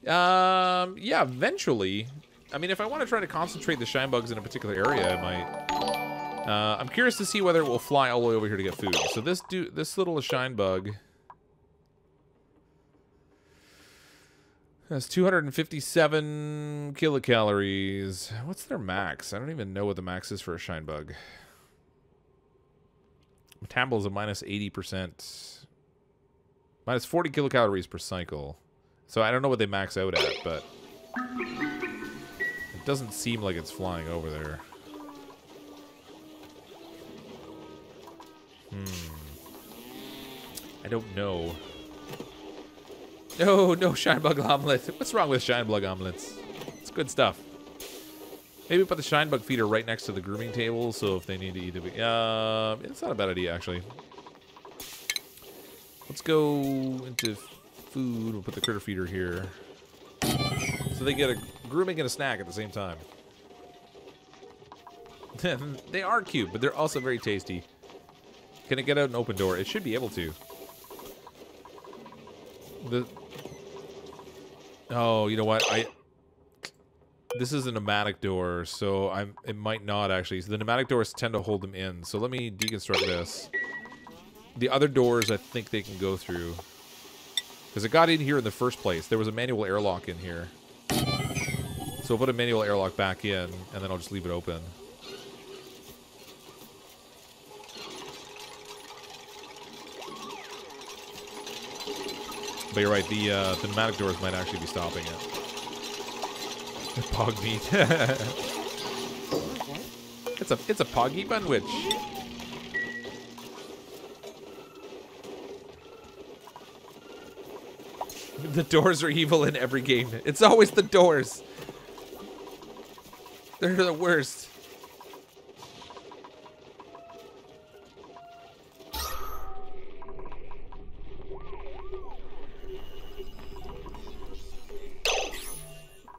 Yeah, eventually. I mean, if I want to try to concentrate the shine bugs in a particular area, I might. I'm curious to see whether it will fly all the way over here to get food. So this little shine bug has 257 kilocalories. What's their max? I don't even know what the max is for a shine bug. Metabolism minus 80%. Minus 40 kilocalories per cycle. So I don't know what they max out at, but it doesn't seem like it's flying over there. I don't know. No shine bug omelet. What's wrong with shine bug omelets? It's good stuff. Maybe put the shine bug feeder right next to the grooming table, so if they need to eat it, it's not a bad idea actually. Let's go into food. We'll put the critter feeder here, so they get a grooming and a snack at the same time. They are cute, but they're also very tasty. Can it get out an open door? It should be able to. Oh, you know what? This is a pneumatic door, so it might not actually. So the pneumatic doors tend to hold them in. So let me deconstruct this. The other doors, I think they can go through. Because it got in here in the first place. There was a manual airlock in here. So I'll put a manual airlock back in, and then I'll just leave it open. But you're right, the pneumatic doors might actually be stopping it. Pog meat. It's a poggy bunwich. The doors are evil in every game. It's always the doors. They're the worst.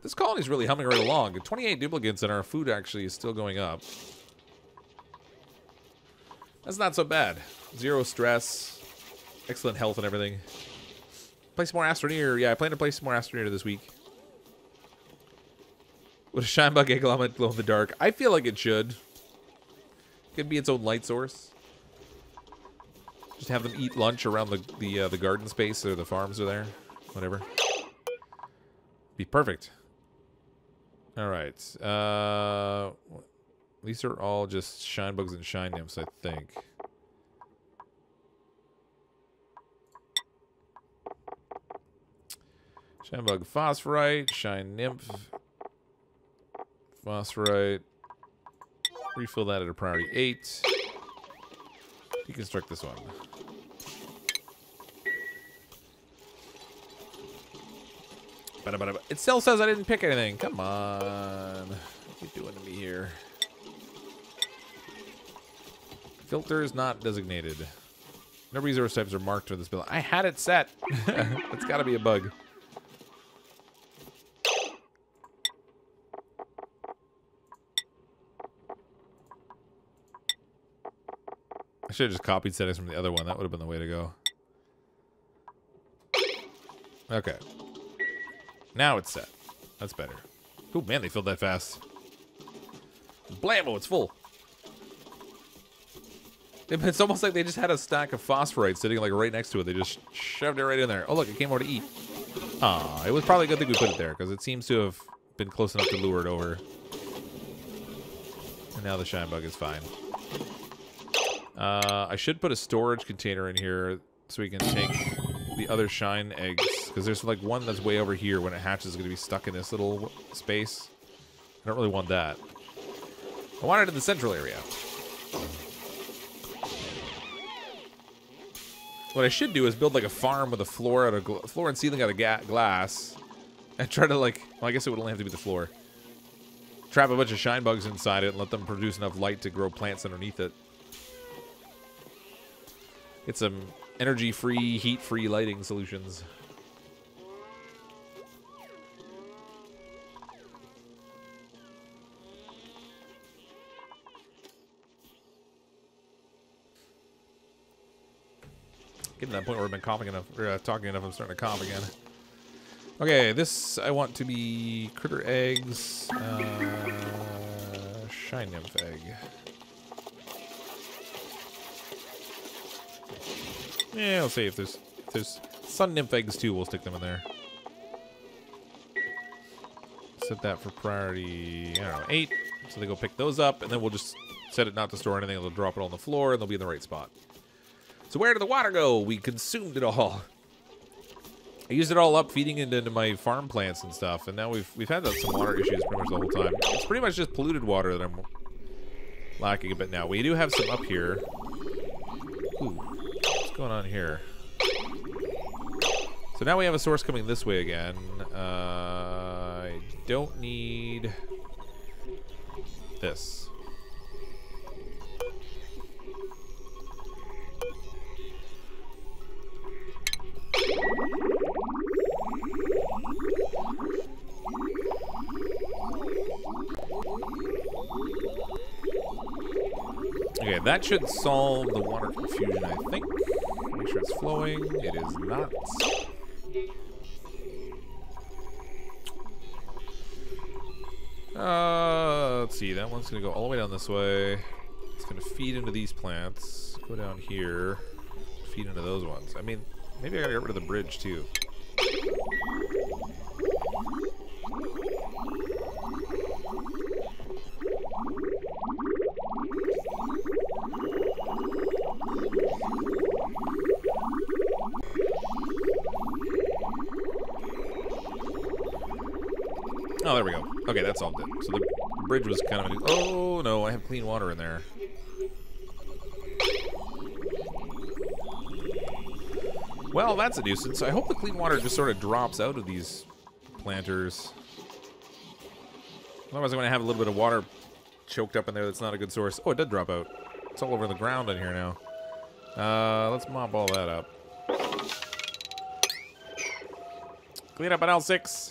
This colony's really humming right along. 28 duplicants and our food actually is still going up. That's not so bad. Zero stress. Excellent health and everything. Play some more Astroneer. Yeah, I plan to play some more Astroneer this week. Would a shine bug egg element glow in the dark? I feel like it should. It could be its own light source. Just have them eat lunch around the garden space or the farms are there. Whatever. Be perfect. Alright. These are all just shine bugs and shine nymphs, I think. Shine bug phosphorite, shine nymph, phosphorite. Refill that at a priority 8. Deconstruct this one. It still says I didn't pick anything. Come on. What are you doing to me here? Filters not designated. No resource types are marked for this build. I had it set. It's got to be a bug. I should have just copied settings from the other one. That would have been the way to go. Okay. Now it's set. That's better. Oh, man, they filled that fast. Blammo, it's full. It's almost like they just had a stack of phosphorite sitting like right next to it. They just shoved it right in there. Oh, look, it came over to eat. Aw, it was probably a good thing we put it there because it seems to have been close enough to lure it over. And now the shine bug is fine. I should put a storage container in here so we can take the other shine eggs. Because there's like one that's way over here. When it hatches, it's going to be stuck in this little space. I don't really want that. I want it in the central area. What I should do is build like a farm with a floor out of floor and ceiling out of glass, and try to like. Well, I guess it would only have to be the floor. Trap a bunch of shine bugs inside it and let them produce enough light to grow plants underneath it. Get some energy-free, heat-free lighting solutions. Getting to that point where I've been coughing enough, or talking enough, I'm starting to cough again. Okay, this I want to be critter eggs, shine nymph egg. Yeah, I'll see if there's sun nymph eggs too. We'll stick them in there. Set that for priority, I don't know, 8. So they go pick those up, and then we'll just set it not to store anything. They'll drop it on the floor, and they'll be in the right spot. So where did the water go? We consumed it all. I used it all up feeding it into my farm plants and stuff, and now we've had some water issues pretty much the whole time. It's pretty much just polluted water that I'm lacking a bit now. We do have some up here. Ooh, what's going on here? So now we have a source coming this way again. I don't need this. Okay, that should solve the water confusion, I think. Make sure it's flowing. It is not. Let's see. That one's going to go all the way down this way. It's going to feed into these plants. Go down here. Feed into those ones. I mean, maybe I got to get rid of the bridge, too. Oh, there we go. Okay, that solved it. So the bridge was kind of... Oh, no, I have clean water in there. Well, that's a nuisance. I hope the clean water just sort of drops out of these planters. Otherwise, I'm going to have a little bit of water choked up in there that's not a good source. Oh, it did drop out. It's all over the ground in here now. Let's mop all that up. Clean up on L6.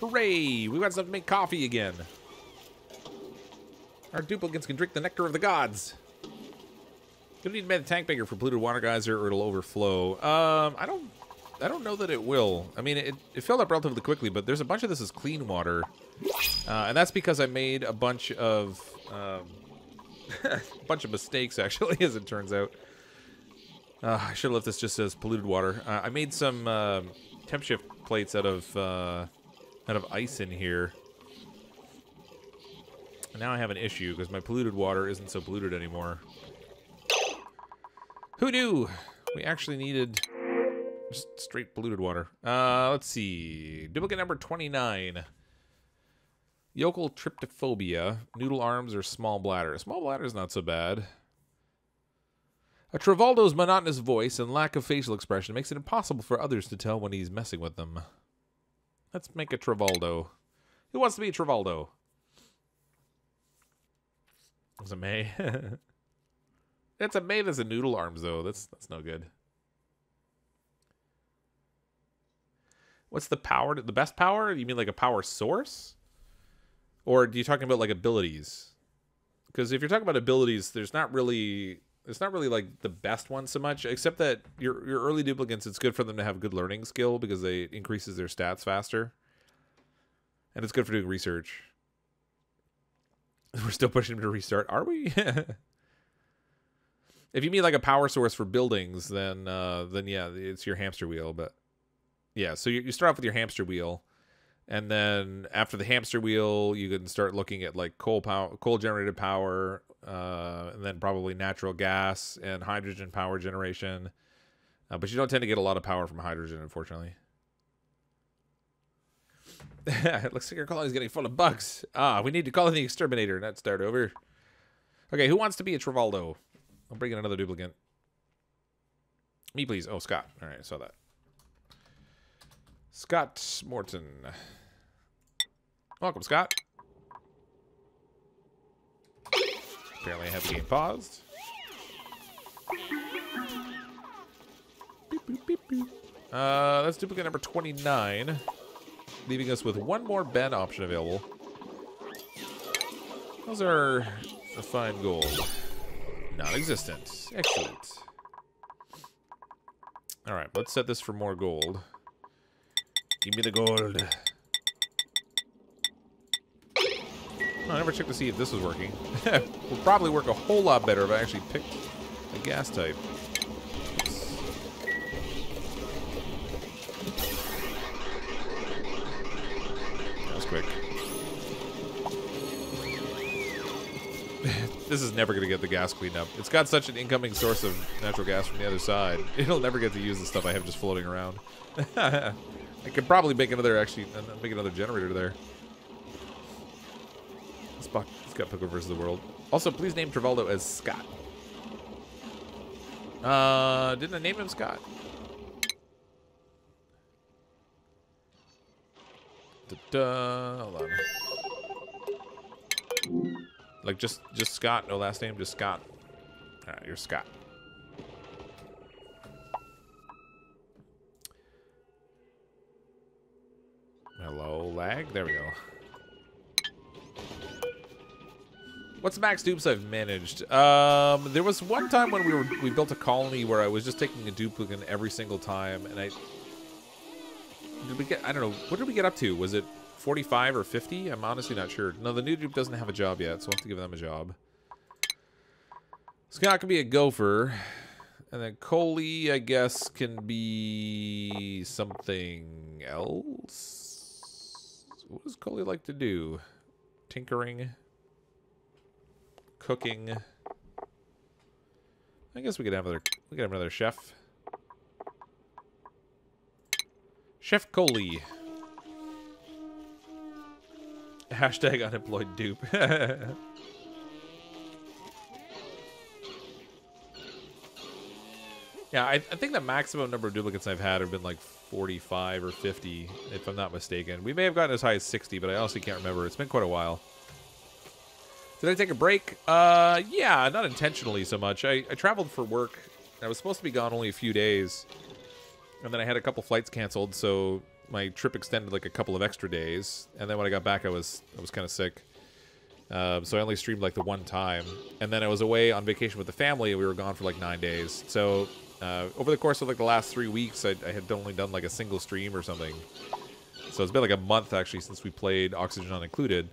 Hooray! We got stuff to make coffee again. Our duplicants can drink the nectar of the gods. Gonna need to make the tank bigger for polluted water geyser, or it'll overflow. I don't know that it will. I mean, it filled up relatively quickly, but there's a bunch of this is clean water, and that's because I made a bunch of mistakes actually, as it turns out. I should have left this just as polluted water. I made some temp shift plates out of ice in here. And now I have an issue because my polluted water isn't so polluted anymore. Who knew? We actually needed just straight polluted water. Let's see. Duplicate number 29. Yokel tryptophobia. Noodle arms or small bladder. Small bladder is not so bad. A Travoldo's monotonous voice and lack of facial expression makes it impossible for others to tell when he's messing with them. Let's make a Travoldo. Who wants to be a Travoldo? It's a May. It's a May that's a noodle arms, though. That's no good. What's the power? The best power? You mean like a power source? Or are you talking about like abilities? Because if you're talking about abilities, it's not really like the best one so much, except that your early duplicants, it's good for them to have good learning skill because it increases their stats faster. And it's good for doing research. We're still pushing them to restart. Are we? If you mean like a power source for buildings, then yeah, it's your hamster wheel. But yeah, so you start off with your hamster wheel, and then after the hamster wheel, you can start looking at like coal generated power, and then probably natural gas and hydrogen power generation. But you don't tend to get a lot of power from hydrogen, unfortunately. It looks like your colony is getting full of bugs. We need to call in the exterminator and not start over. Okay, who wants to be a Travoldo? I'll bring in another duplicant. Me, please. Oh, Scott. All right, I saw that. Scott Morton. Welcome, Scott. Apparently I have the game paused. Beep, boop, beep, boop. That's duplicate number 29. Leaving us with one more bed option available. Those are refined gold. Non-existent. Excellent. Alright, let's set this for more gold. Give me the gold. I never checked to see if this was working. Will probably work a whole lot better if I actually picked a gas type. That was quick. This is never going to get the gas cleaned up. It's got such an incoming source of natural gas from the other side. It'll never get to use the stuff I have just floating around. I could probably make another, make another generator there. Scott Pilgrim versus the World. Also, please name Travoldo as Scott. Didn't I name him Scott? Hold on. Like just Scott, no last name, just Scott. All right, you're Scott. Hello, lag. There we go. What's max dupes I've managed? There was one time when we built a colony where I was just taking a duplicant every single time, and I don't know, what did we get up to? Was it 45 or 50? I'm honestly not sure. No, the new dupe doesn't have a job yet, so I'll have to give them a job. Scott can be a gopher, and then Coley, I guess, can be something else. What does Coley like to do? Tinkering. Cooking. I guess we could have another chef. Chef Coley. Hashtag unemployed dupe. Yeah, I think the maximum number of duplicates I've had have been like 45 or 50, if I'm not mistaken. We may have gotten as high as 60, but I honestly can't remember. It's been quite a while. Did I take a break? Yeah, not intentionally so much. I traveled for work. I was supposed to be gone only a few days. And then I had a couple flights canceled, so my trip extended like a couple of extra days. And then when I got back, I was kind of sick. So I only streamed like the one time. And then I was away on vacation with the family, and we were gone for like 9 days. So over the course of like the last 3 weeks, I had only done like a single stream or something. So it's been like a month actually since we played Oxygen Not Included.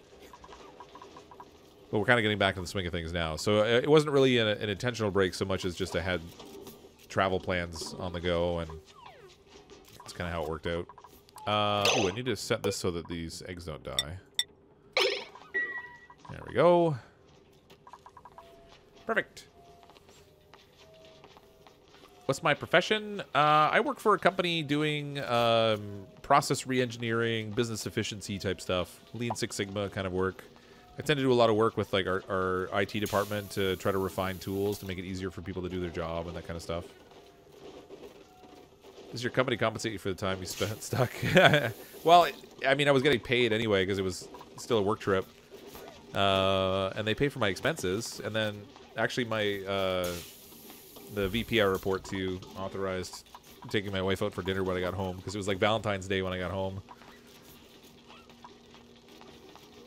But we're kind of getting back in the swing of things now. So it wasn't really an intentional break so much as just I had travel plans on the go, and that's kind of how it worked out. Oh, I need to set this so that these eggs don't die. There we go. Perfect. What's my profession? I work for a company doing process re-engineering, business efficiency type stuff, Lean Six Sigma kind of work. I tend to do a lot of work with like our IT department to try to refine tools to make it easier for people to do their job and that kind of stuff. Does your company compensate you for the time you spent stuck? Well, I mean, I was getting paid anyway because it was still a work trip. And they pay for my expenses. And then actually the VP I report to authorized taking my wife out for dinner when I got home because it was like Valentine's Day when I got home.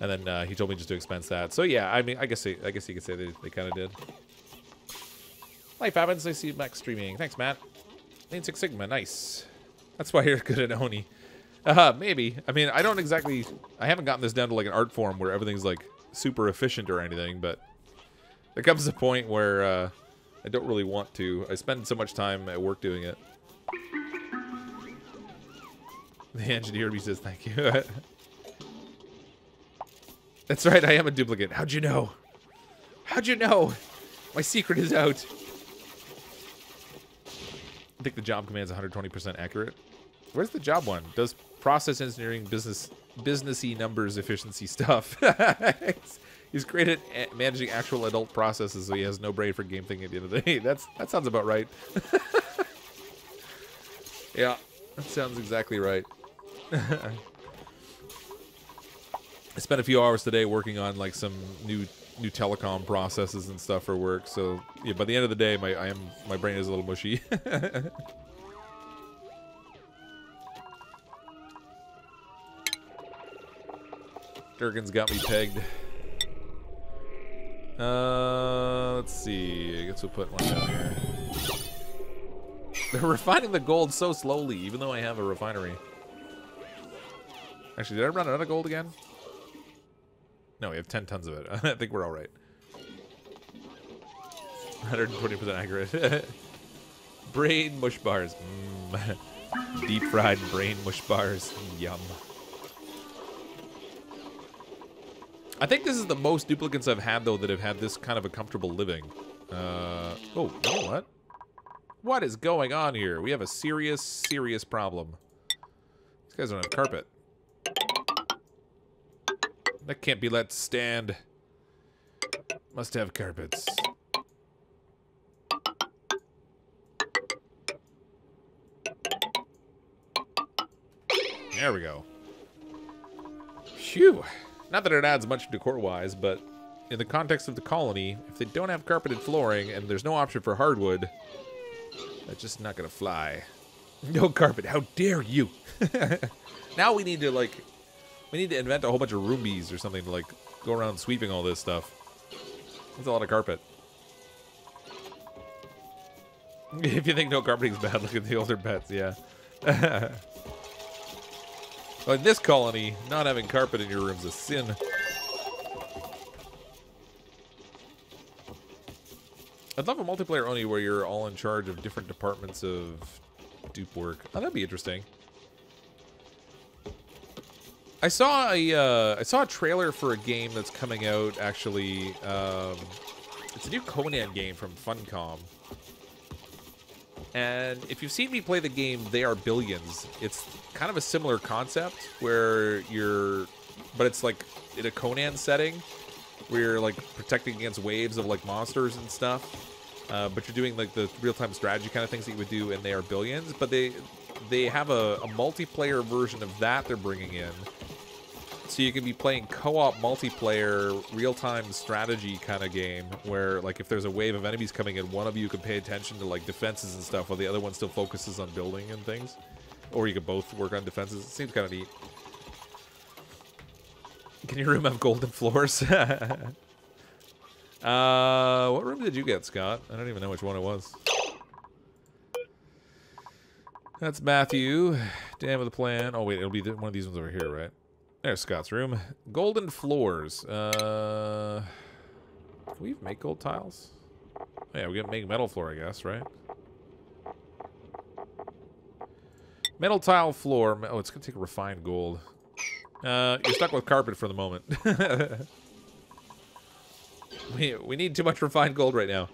And then he told me just to expense that. So yeah, I mean, I guess you could say they kind of did. Life happens. I see Max streaming. Thanks, Matt. Lean Six Sigma, nice. That's why you're good at Oni. Maybe. I mean, I haven't gotten this down to like an art form where everything's like super efficient or anything, but there comes a point where I don't really want to. I spend so much time at work doing it. The engineer says thank you. That's right, I am a duplicate. How'd you know? How'd you know? My secret is out. I think the job command is 120% accurate. Where's the job one? Does process engineering, businessy numbers, efficiency stuff. He's great at managing actual adult processes, so he has no brain for game thinking at the end of the day. That sounds about right. Yeah, that sounds exactly right. I spent a few hours today working on like some new telecom processes and stuff for work. So yeah, by the end of the day, my brain is a little mushy. Durgan's got me pegged. Let's see. I guess we'll put one down here. They're refining the gold so slowly, even though I have a refinery. Actually, did I run out of gold again? No, we have 10 tons of it. I think we're all right. 120% accurate. Brain mush bars. Deep fried brain mush bars. Yum. I think this is the most duplicants I've had, though, that have had this kind of a comfortable living. Oh, you know what? What is going on here? We have a serious, serious problem. These guys don't have carpet. That can't be let stand. Must have carpets. There we go. Phew. Not that it adds much decor-wise, but in the context of the colony, if they don't have carpeted flooring and there's no option for hardwood, that's just not gonna fly. No carpet. How dare you? Now we need to, like, we need to invent a whole bunch of Roombys or something to, like, go around sweeping all this stuff. That's a lot of carpet. If you think no carpeting's bad, look at the older pets, yeah. Well, in this colony, not having carpet in your room's a sin. I'd love a multiplayer only where you're all in charge of different departments of dupe work. Oh, that'd be interesting. I saw a trailer for a game that's coming out. Actually, it's a new Conan game from Funcom. And if you've seen me play the game, They Are Billions. It's kind of a similar concept where you're, but it's like in a Conan setting where you're like protecting against waves of like monsters and stuff. But you're doing like the real-time strategy kind of things that you would do in They Are Billions. But they have a multiplayer version of that they're bringing in. So you can be playing co-op multiplayer real-time strategy kind of game where, like, if there's a wave of enemies coming in, one of you can pay attention to, like, defenses and stuff while the other one still focuses on building and things. Or you could both work on defenses. It seems kind of neat. Can your room have golden floors? What room did you get, Scott? I don't even know which one it was. That's Matthew. Dan with a plan. Oh, wait, it'll be one of these ones over here, right? There's Scott's room. Golden floors. Can we make gold tiles? Oh, yeah, we can make metal floor, I guess, right? Metal tile floor. Oh, it's gonna take refined gold. You're stuck with carpet for the moment. we need too much refined gold right now.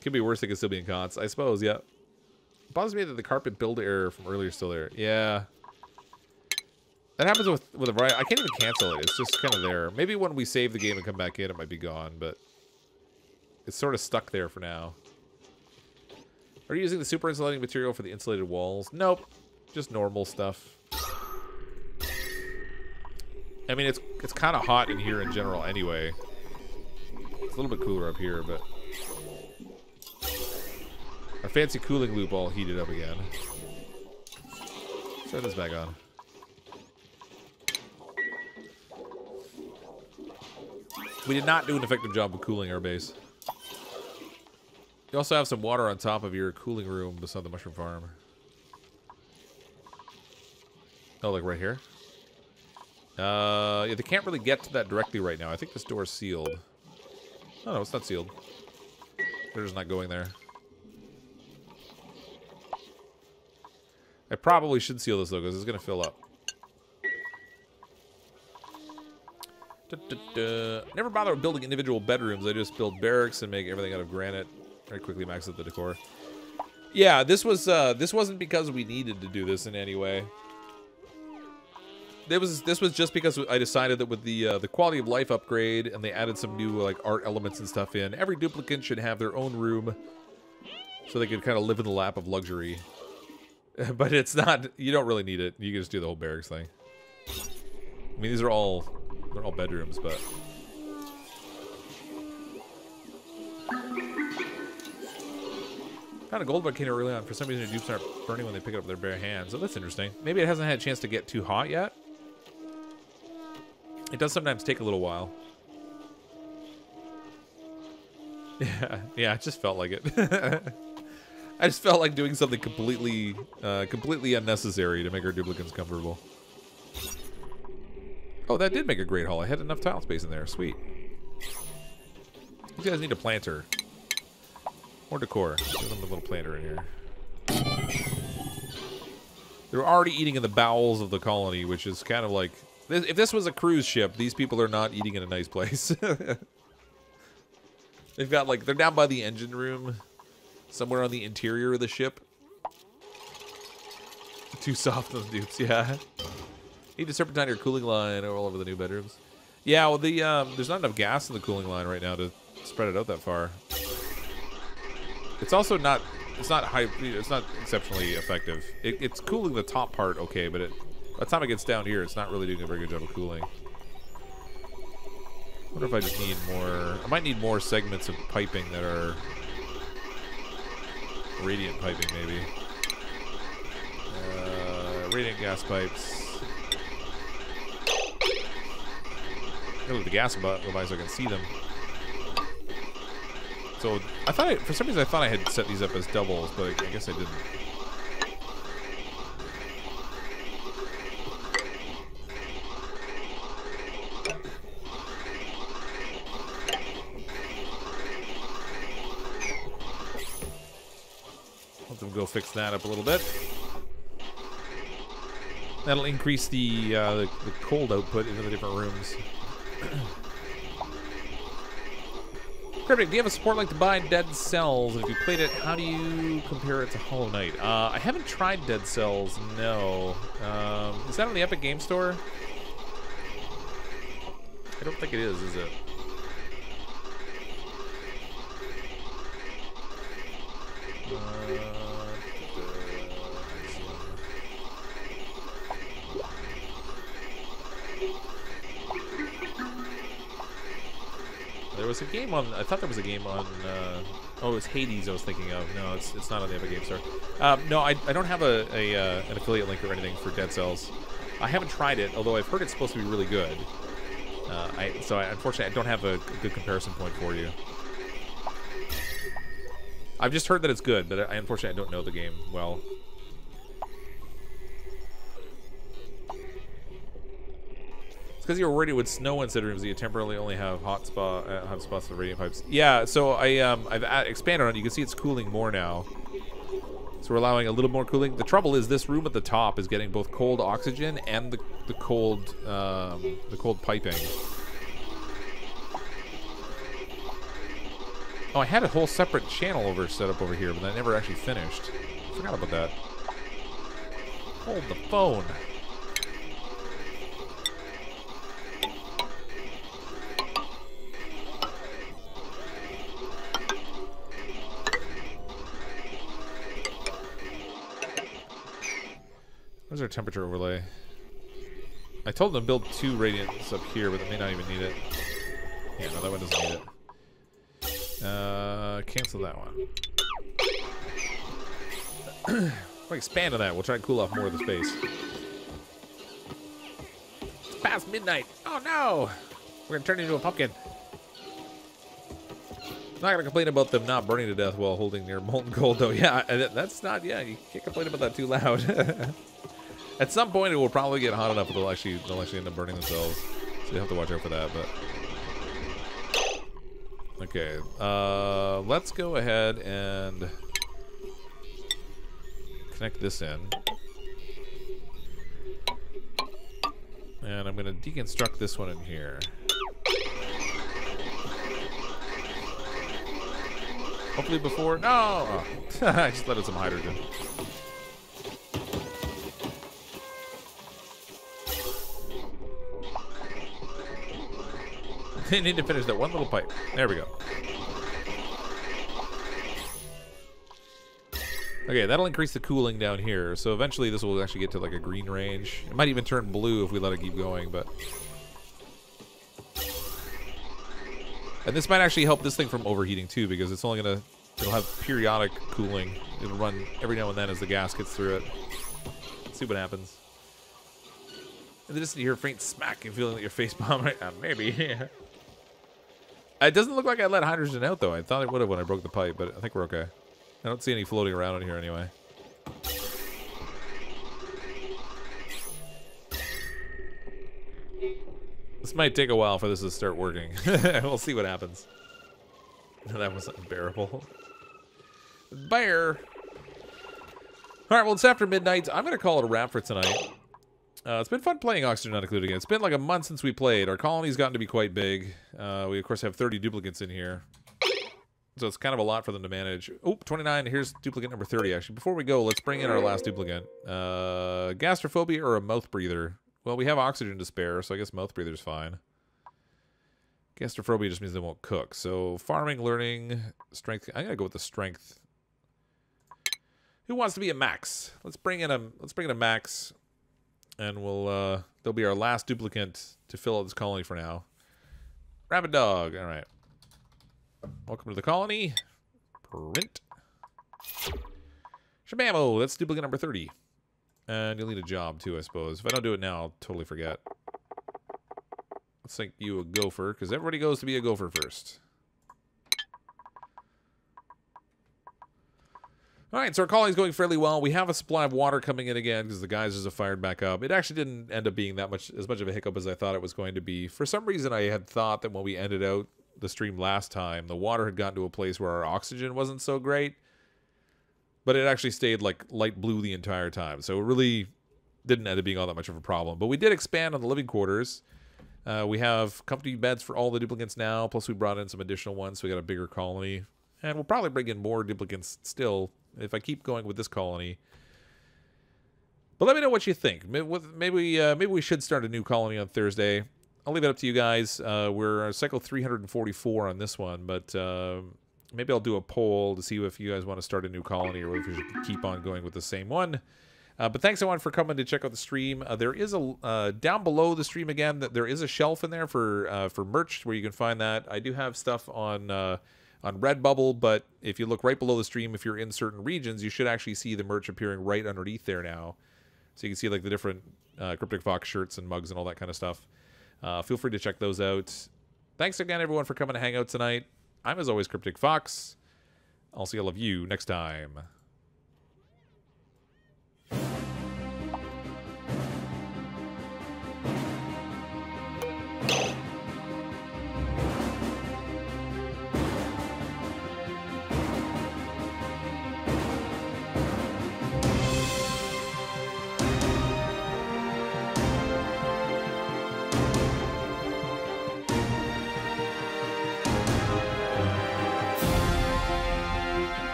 Could be worse. They could still be in cons, I suppose. Yeah. It bothers me that the carpet build error from earlier is still there. Yeah. That happens with a variety. I can't even cancel it. It's just kind of there. Maybe when we save the game and come back in, it might be gone, but it's sort of stuck there for now. Are you using the super insulating material for the insulated walls? Nope. Just normal stuff. I mean, it's kind of hot in here in general anyway. It's a little bit cooler up here, but our fancy cooling loop all heated up again. Turn this back on. We did not do an effective job of cooling our base. You also have some water on top of your cooling room beside the mushroom farm. Oh, like right here? Yeah, they can't really get to that directly right now. I think this door's sealed. Oh, no, it's not sealed. They're just not going there. I probably should seal this, though, because it's going to fill up. Never bother with building individual bedrooms. I just build barracks and make everything out of granite. Very quickly max out the decor. Yeah, this wasn't because we needed to do this in any way. This was just because I decided that with the quality of life upgrade and they added some new like art elements and stuff in, every duplicant should have their own room so they could kind of live in the lap of luxury. But it's not, you don't really need it. You can just do the whole barracks thing. I mean, they're all bedrooms, but found a gold volcano early on. For some reason, the dupes aren't burning when they pick it up with their bare hands. So that's interesting. Maybe it hasn't had a chance to get too hot yet. It does sometimes take a little while. Yeah, it just felt like it. I just felt like doing something completely unnecessary to make our duplicants comfortable. Oh, that did make a great haul. I had enough tile space in there. Sweet. You guys need a planter. More decor. Give them a little planter in here. They're already eating in the bowels of the colony, which is kind of like... If this was a cruise ship, these people are not eating in a nice place. They've got, like... They're down by the engine room. Somewhere on the interior of the ship. Too soft on the dupes, yeah. Need to serpentine your cooling line all over the new bedrooms. Yeah, well, there's not enough gas in the cooling line right now to spread it out that far. It's also not... It's not high. It's not exceptionally effective. It's cooling the top part okay, but by the time it gets down here, it's not really doing a very good job of cooling. I wonder if I just need more... I might need more segments of piping that are... Radiant piping, maybe. Radiant gas pipes. Oh, the gas lines so I can see them. So I thought for some reason I thought I had set these up as doubles, but I guess I didn't. Let them go fix that up a little bit. That'll increase the cold output into the different rooms. Cryptic, do you have a support link to buy Dead Cells? If you played it, how do you compare it to Hollow Knight? I haven't tried Dead Cells, no. Is that on the Epic Game Store? I don't think it is it? There was a game on... I thought there was a game on... oh, it was Hades I was thinking of. No, it's not on the Epic Game Store. No, I don't have an affiliate link or anything for Dead Cells. I haven't tried it, although I've heard it's supposed to be really good. Unfortunately, I don't have a good comparison point for you. I've just heard that it's good, but unfortunately I don't know the game well. It's because you're worried it would snow in said rooms that you temporarily only have hot spots for radiant pipes. Yeah, so I've expanded on it. You can see it's cooling more now. So we're allowing a little more cooling. The trouble is this room at the top is getting both cold oxygen and the cold piping. Oh, I had a whole separate channel set up over here, but I never actually finished. Forgot about that. Hold the phone. Where's our temperature overlay? I told them to build 2 radiants up here, but they may not even need it. Yeah, no, that one doesn't need it. Cancel that one. We'll expand on that. We'll try to cool off more of the space. It's past midnight. Oh no! We're gonna turn into a pumpkin. I'm not gonna complain about them not burning to death while holding near molten cold, though. Yeah, that's not. Yeah, you can't complain about that too loud. At some point, it will probably get hot enough that they'll actually end up burning themselves. So you have to watch out for that. But okay, let's go ahead and connect this in, and I'm going to deconstruct this one in here. Hopefully before... No! Oh. I just let in some hydrogen. They need to finish that one little pipe. There we go. Okay, that'll increase the cooling down here. So eventually this will actually get to like a green range. It might even turn blue if we let it keep going, but... And this might actually help this thing from overheating too, because it's only gonna... It'll have periodic cooling. It'll run every now and then as the gas gets through it. Let's see what happens. In the distance, you hear a faint smack and feeling like your face bomb. Maybe. It doesn't look like I let hydrogen out, though. I thought it would have when I broke the pipe, but I think we're okay. I don't see any floating around in here anyway. This might take a while for this to start working. We'll see what happens. That was unbearable. Bear. All right, well, it's after midnight. I'm going to call it a wrap for tonight. It's been fun playing Oxygen Not Included again. It's been like a month since we played. Our colony's gotten to be quite big. We, of course, have 30 duplicates in here. So it's kind of a lot for them to manage. Oh, 29. Here's duplicate number 30, actually. Before we go, let's bring in our last duplicate. Gastrophobia or a mouth breather? Well, we have oxygen to spare, so I guess mouth breather's fine. Gastrophobia just means they won't cook. So farming, learning, strength. I'm gonna go with the strength. Who wants to be a max? Let's bring in a max, and we'll they'll be our last duplicate to fill out this colony for now. Rabbit dog. All right. Welcome to the colony. Print. Shabamo. That's duplicate number 30. And you'll need a job too, I suppose. If I don't do it now, I'll totally forget. Let's make you a gopher, because everybody goes to be a gopher first. Alright, so our colony's going fairly well. We have a supply of water coming in again, because the geysers have fired back up. It actually didn't end up being as much of a hiccup as I thought it was going to be. For some reason, I had thought that when we ended out the stream last time, the water had gotten to a place where our oxygen wasn't so great. But it actually stayed like light blue the entire time. So it really didn't end up being all that much of a problem. But we did expand on the living quarters. We have company beds for all the duplicates now. Plus we brought in some additional ones. So we got a bigger colony. And we'll probably bring in more duplicates still if I keep going with this colony. But let me know what you think. Maybe we should start a new colony on Thursday. I'll leave it up to you guys. We're cycle 344 on this one. But... maybe I'll do a poll to see if you guys want to start a new colony or if we should keep on going with the same one. But thanks, everyone, for coming to check out the stream. There is a down below the stream again. There is a shelf in there for merch where you can find that. I do have stuff on Redbubble, but if you look right below the stream, if you're in certain regions, you should actually see the merch appearing right underneath there now. So you can see like the different CrypticFox shirts and mugs and all that kind of stuff. Feel free to check those out. Thanks again, everyone, for coming to hang out tonight. I'm, as always, CrypticFox. I'll see all of you next time.